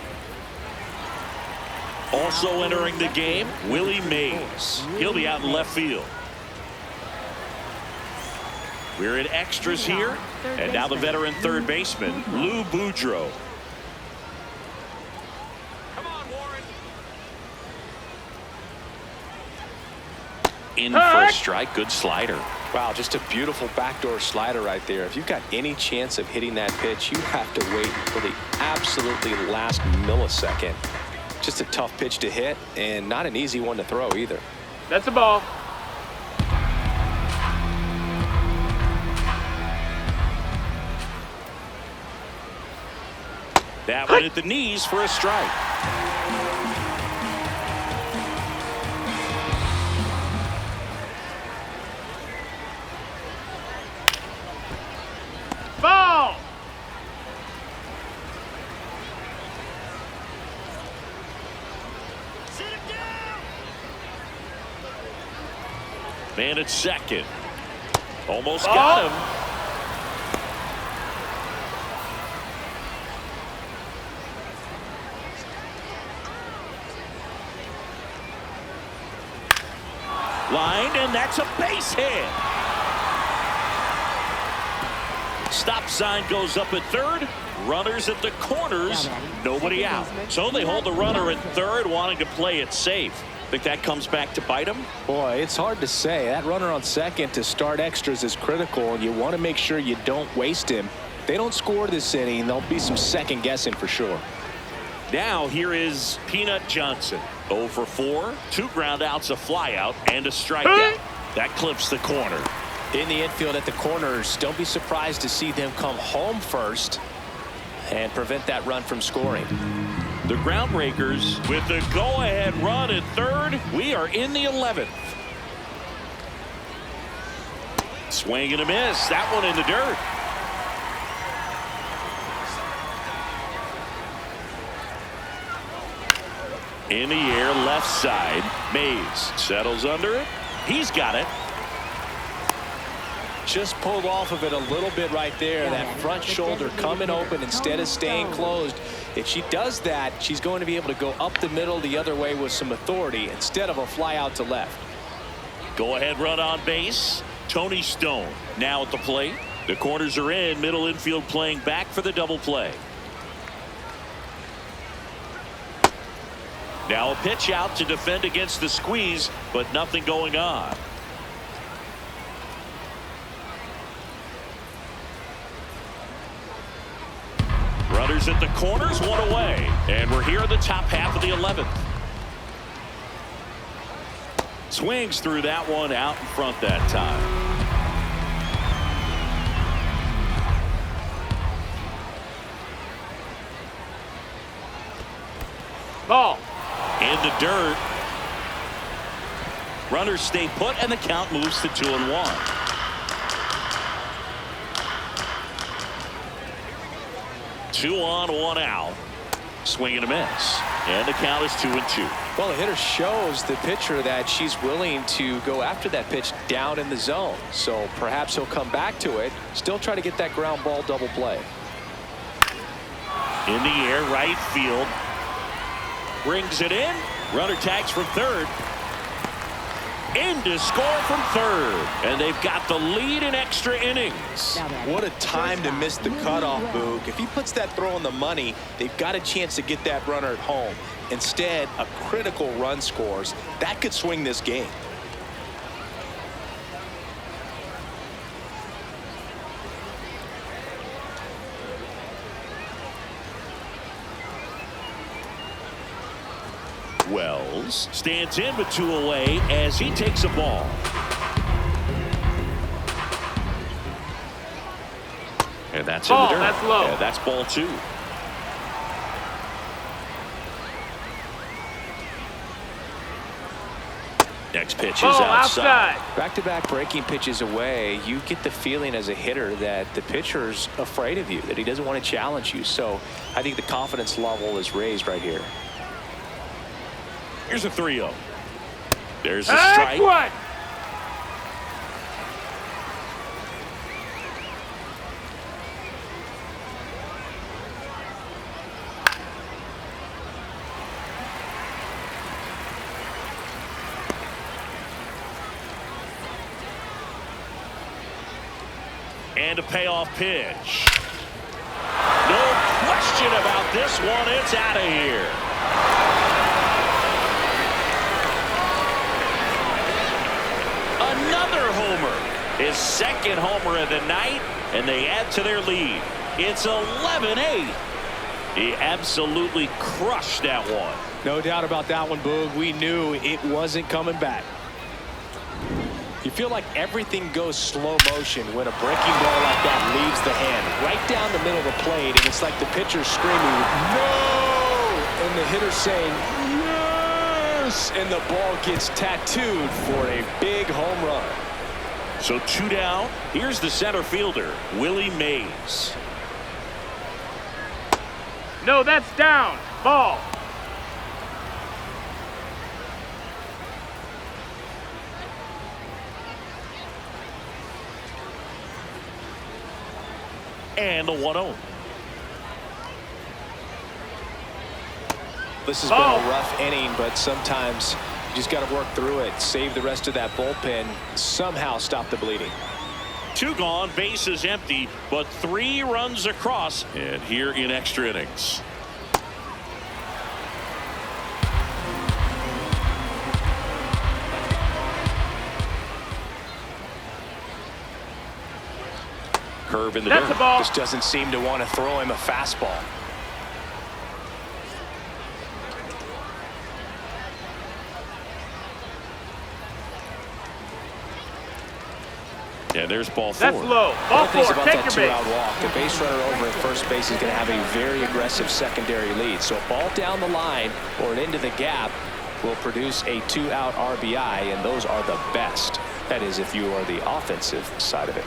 Also entering the game, Willie Mays. He'll be out in left field. We're at extras here, and now the veteran third baseman, Lou Boudreau. Come on, Warren. In for a strike, good slider. Wow, just a beautiful backdoor slider right there. If you've got any chance of hitting that pitch, you have to wait for the absolutely last millisecond. Just a tough pitch to hit, and not an easy one to throw either. That's a ball. That one at the knees for a strike. Ball. Man at second. Almost got him. Line, and that's a base hit. Stop sign goes up at third. Runners at the corners. Nobody out. So they hold the runner at third, wanting to play it safe. Think that comes back to bite them? Boy, it's hard to say. That runner on second to start extras is critical, and you want to make sure you don't waste him. If they don't score this inning, there'll be some second guessing for sure. Now here is Peanut Johnson. 0 for 4, 2 ground outs, a fly out, and a strikeout. That clips the corner. In the infield at the corners, don't be surprised to see them come home first and prevent that run from scoring. The Groundbreakers with the go-ahead run at third. We are in the 11th. Swing and a miss. That one in the dirt. In the air, left side. Mays settles under it. He's got it. Just pulled off of it a little bit right there. That front shoulder coming open instead of staying closed. If she does that, she's going to be able to go up the middle the other way with some authority instead of a fly out to left. Go ahead run on base. Tony Stone now at the plate. The corners are in. Middle infield playing back for the double play. Now a pitch out to defend against the squeeze, but nothing going on. Runners at the corners, one away. And we're here in the top half of the 11th. Swings through that one out in front that time. Ball. In the dirt. Runners stay put, and the count moves to 2-1. Two on, one out. Swing and a miss. And the count is 2-2. Well, the hitter shows the pitcher that she's willing to go after that pitch down in the zone. So perhaps he'll come back to it. Still try to get that ground ball double play. In the air, right field. Brings it in. Runner tags from third. In to score from third. And they've got the lead in extra innings. What a time to miss the cutoff, Boog. If he puts that throw on the money, they've got a chance to get that runner at home. Instead, a critical run scores. That could swing this game. Wells stands in with two away as he takes a ball. And that's ball, in the dirt. that's low. Yeah, that's ball two. Next pitch is outside. Back-to-back breaking pitches away, you get the feeling as a hitter that the pitcher's afraid of you, that he doesn't want to challenge you. So I think the confidence level is raised right here. Here's a 3-0. There's a strike. What? And a payoff pitch. No question about this one. It's out of here. Another homer. His second homer of the night, and they add to their lead. It's 11-8. He absolutely crushed that one. No doubt about that one, Boog. We knew it wasn't coming back. You feel like everything goes slow motion when a breaking ball like that leaves the hand right down the middle of the plate, and it's like the pitcher screaming, "No!" and the hitter saying, "Yes!" and the ball gets tattooed for a big home run. So two down. Here's the center fielder, Willie Mays. No, that's down. Ball. And the 1-0. This has been a rough inning, but sometimes you just got to work through it, save the rest of that bullpen, somehow stop the bleeding. Two gone, bases empty, but 3 runs across, and here in extra innings. Curve in the That's dirt. a ball. Just doesn't seem to want to throw him a fastball. Yeah, there's ball 4. That's low. Ball 4. About Take that your two-out base. walk. The base runner over at first base is going to have a very aggressive secondary lead. So a ball down the line or into the gap will produce a 2-out RBI, and those are the best. That is, if you are the offensive side of it.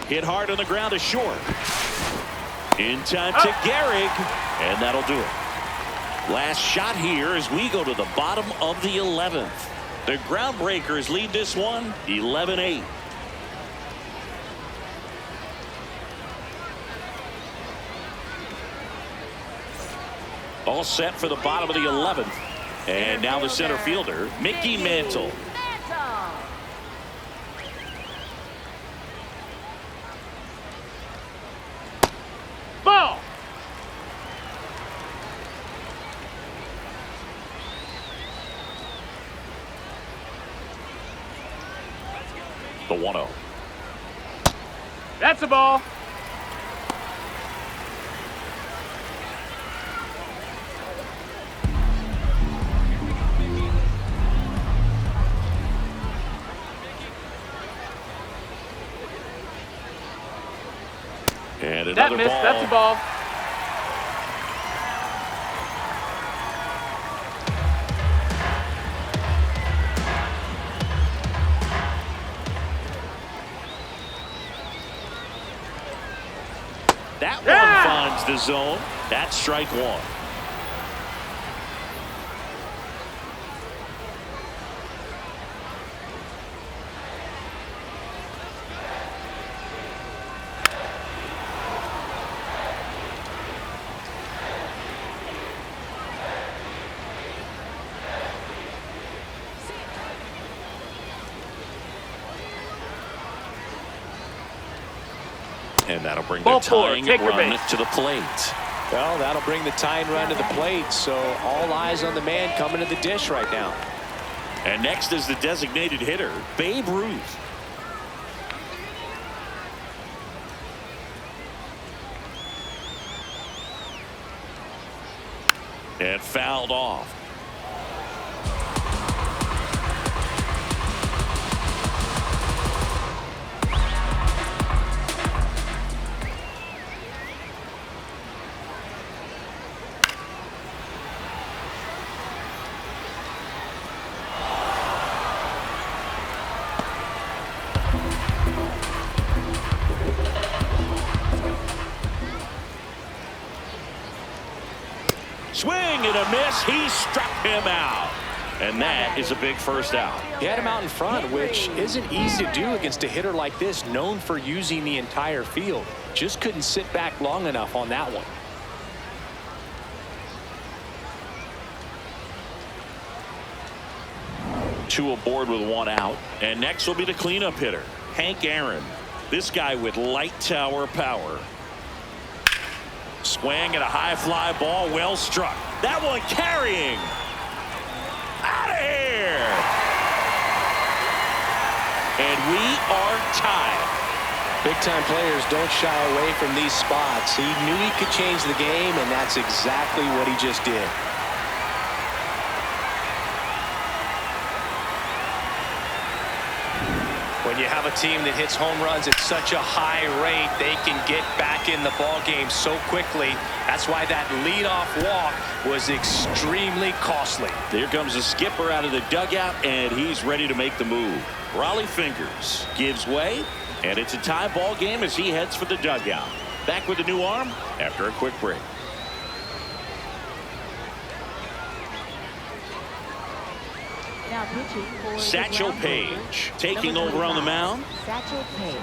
Hit hard on the ground is short. In time to Gehrig, and that'll do it. Last shot here as we go to the bottom of the 11th. The Groundbreakers lead this one 11-8. All set for the bottom of the 11th. And now the center fielder, Mickey Mantle. Ball. The 1-0. That's a ball. And That another missed. ball. That's a ball. That Yeah! one finds the zone. That's strike one. And that'll bring the Ball four, tying take your run base. to the plate. Well, that'll bring the tying run to the plate, so all eyes on the man coming to the dish right now. And next is the designated hitter, Babe Ruth. And fouled off. Swing and a miss. He struck him out. And that is a big first out. He had him out in front, which isn't easy to do against a hitter like this, known for using the entire field. Just couldn't sit back long enough on that one. Two aboard with one out. And next will be the cleanup hitter, Hank Aaron. This guy with light tower power. Swing and a high fly ball, well struck. That one carrying. Out of here. And we are tied. Big-time players don't shy away from these spots. He knew he could change the game, and that's exactly what he just did. When you have a team that hits home runs at such a high rate, they can get back in the ball game so quickly. That's why that leadoff walk was extremely costly. Here comes the skipper out of the dugout, and he's ready to make the move. Raleigh Fingers gives way, and it's a tie ball game as he heads for the dugout. Back with a new arm after a quick break. Now pitching for the Satchel Groundbreakers, Paige taking number over on the 25, mound. Satchel Paige.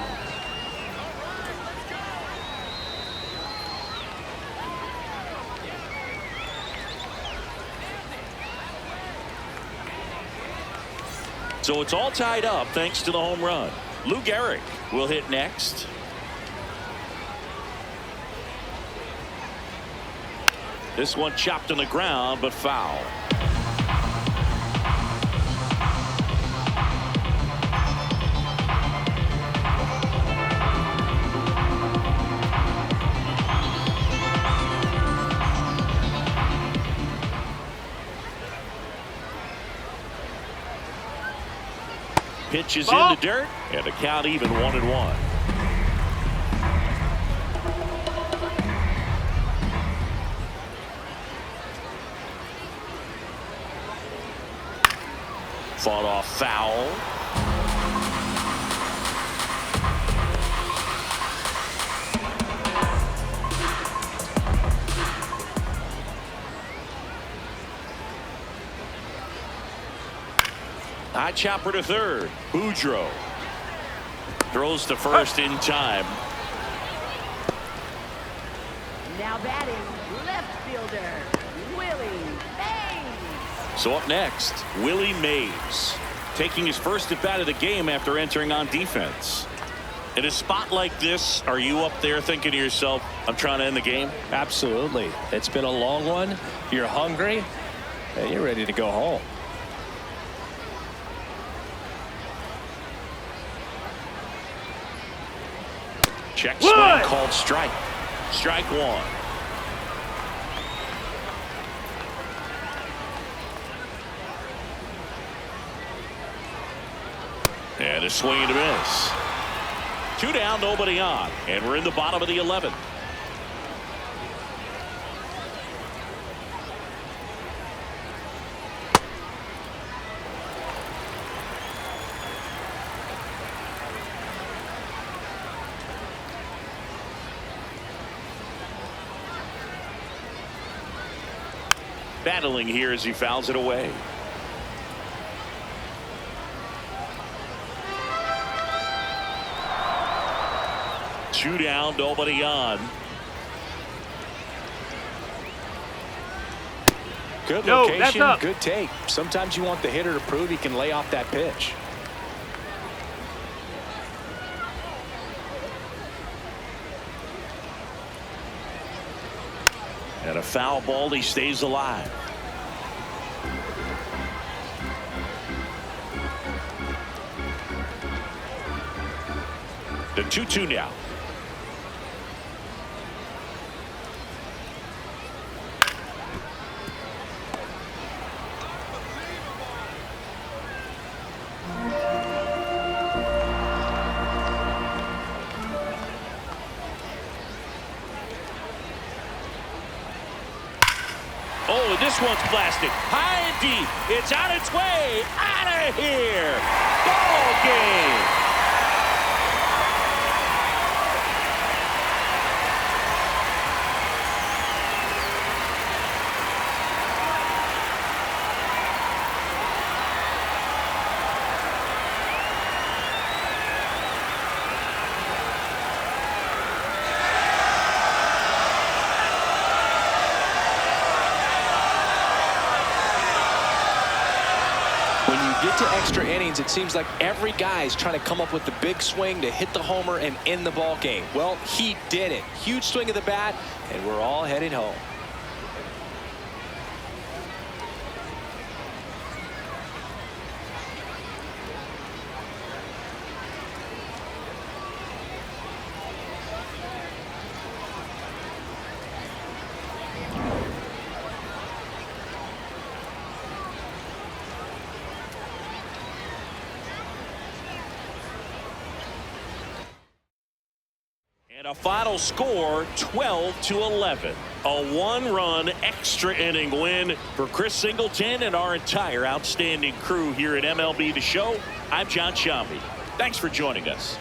So it's all tied up thanks to the home run. Lou Gehrig will hit next. This one chopped on the ground, but foul. Pitch is in the dirt, and the count even 1-1. Fought off foul. High chopper to third. Boudreaux throws to first in time. Now batting, left fielder, Willie Mays. So up next, Willie Mays, taking his first at bat of the game after entering on defense. In a spot like this, are you up there thinking to yourself, I'm trying to end the game? Absolutely. It's been a long one. You're hungry, and you're ready to go home. Check swing called strike. Strike one. And a swing and a miss. Two down, nobody on, and we're in the bottom of the 11th. battling here as he fouls it away. Two down, nobody on. Good No, location, that's up. good take. Sometimes you want the hitter to prove he can lay off that pitch. And a foul ball, he stays alive. The 2-2 now. Oh, and this one's blasted high and deep. It's on its way out of here. Ball game. When you get to extra innings, it seems like every guy's trying to come up with the big swing to hit the homer and end the ball game. Well, he did it. Huge swing of the bat, and we're all headed home. And a final score, 12-11. A one-run extra inning win for Chris Singleton and our entire outstanding crew here at MLB The Show. I'm John Shambi. Thanks for joining us.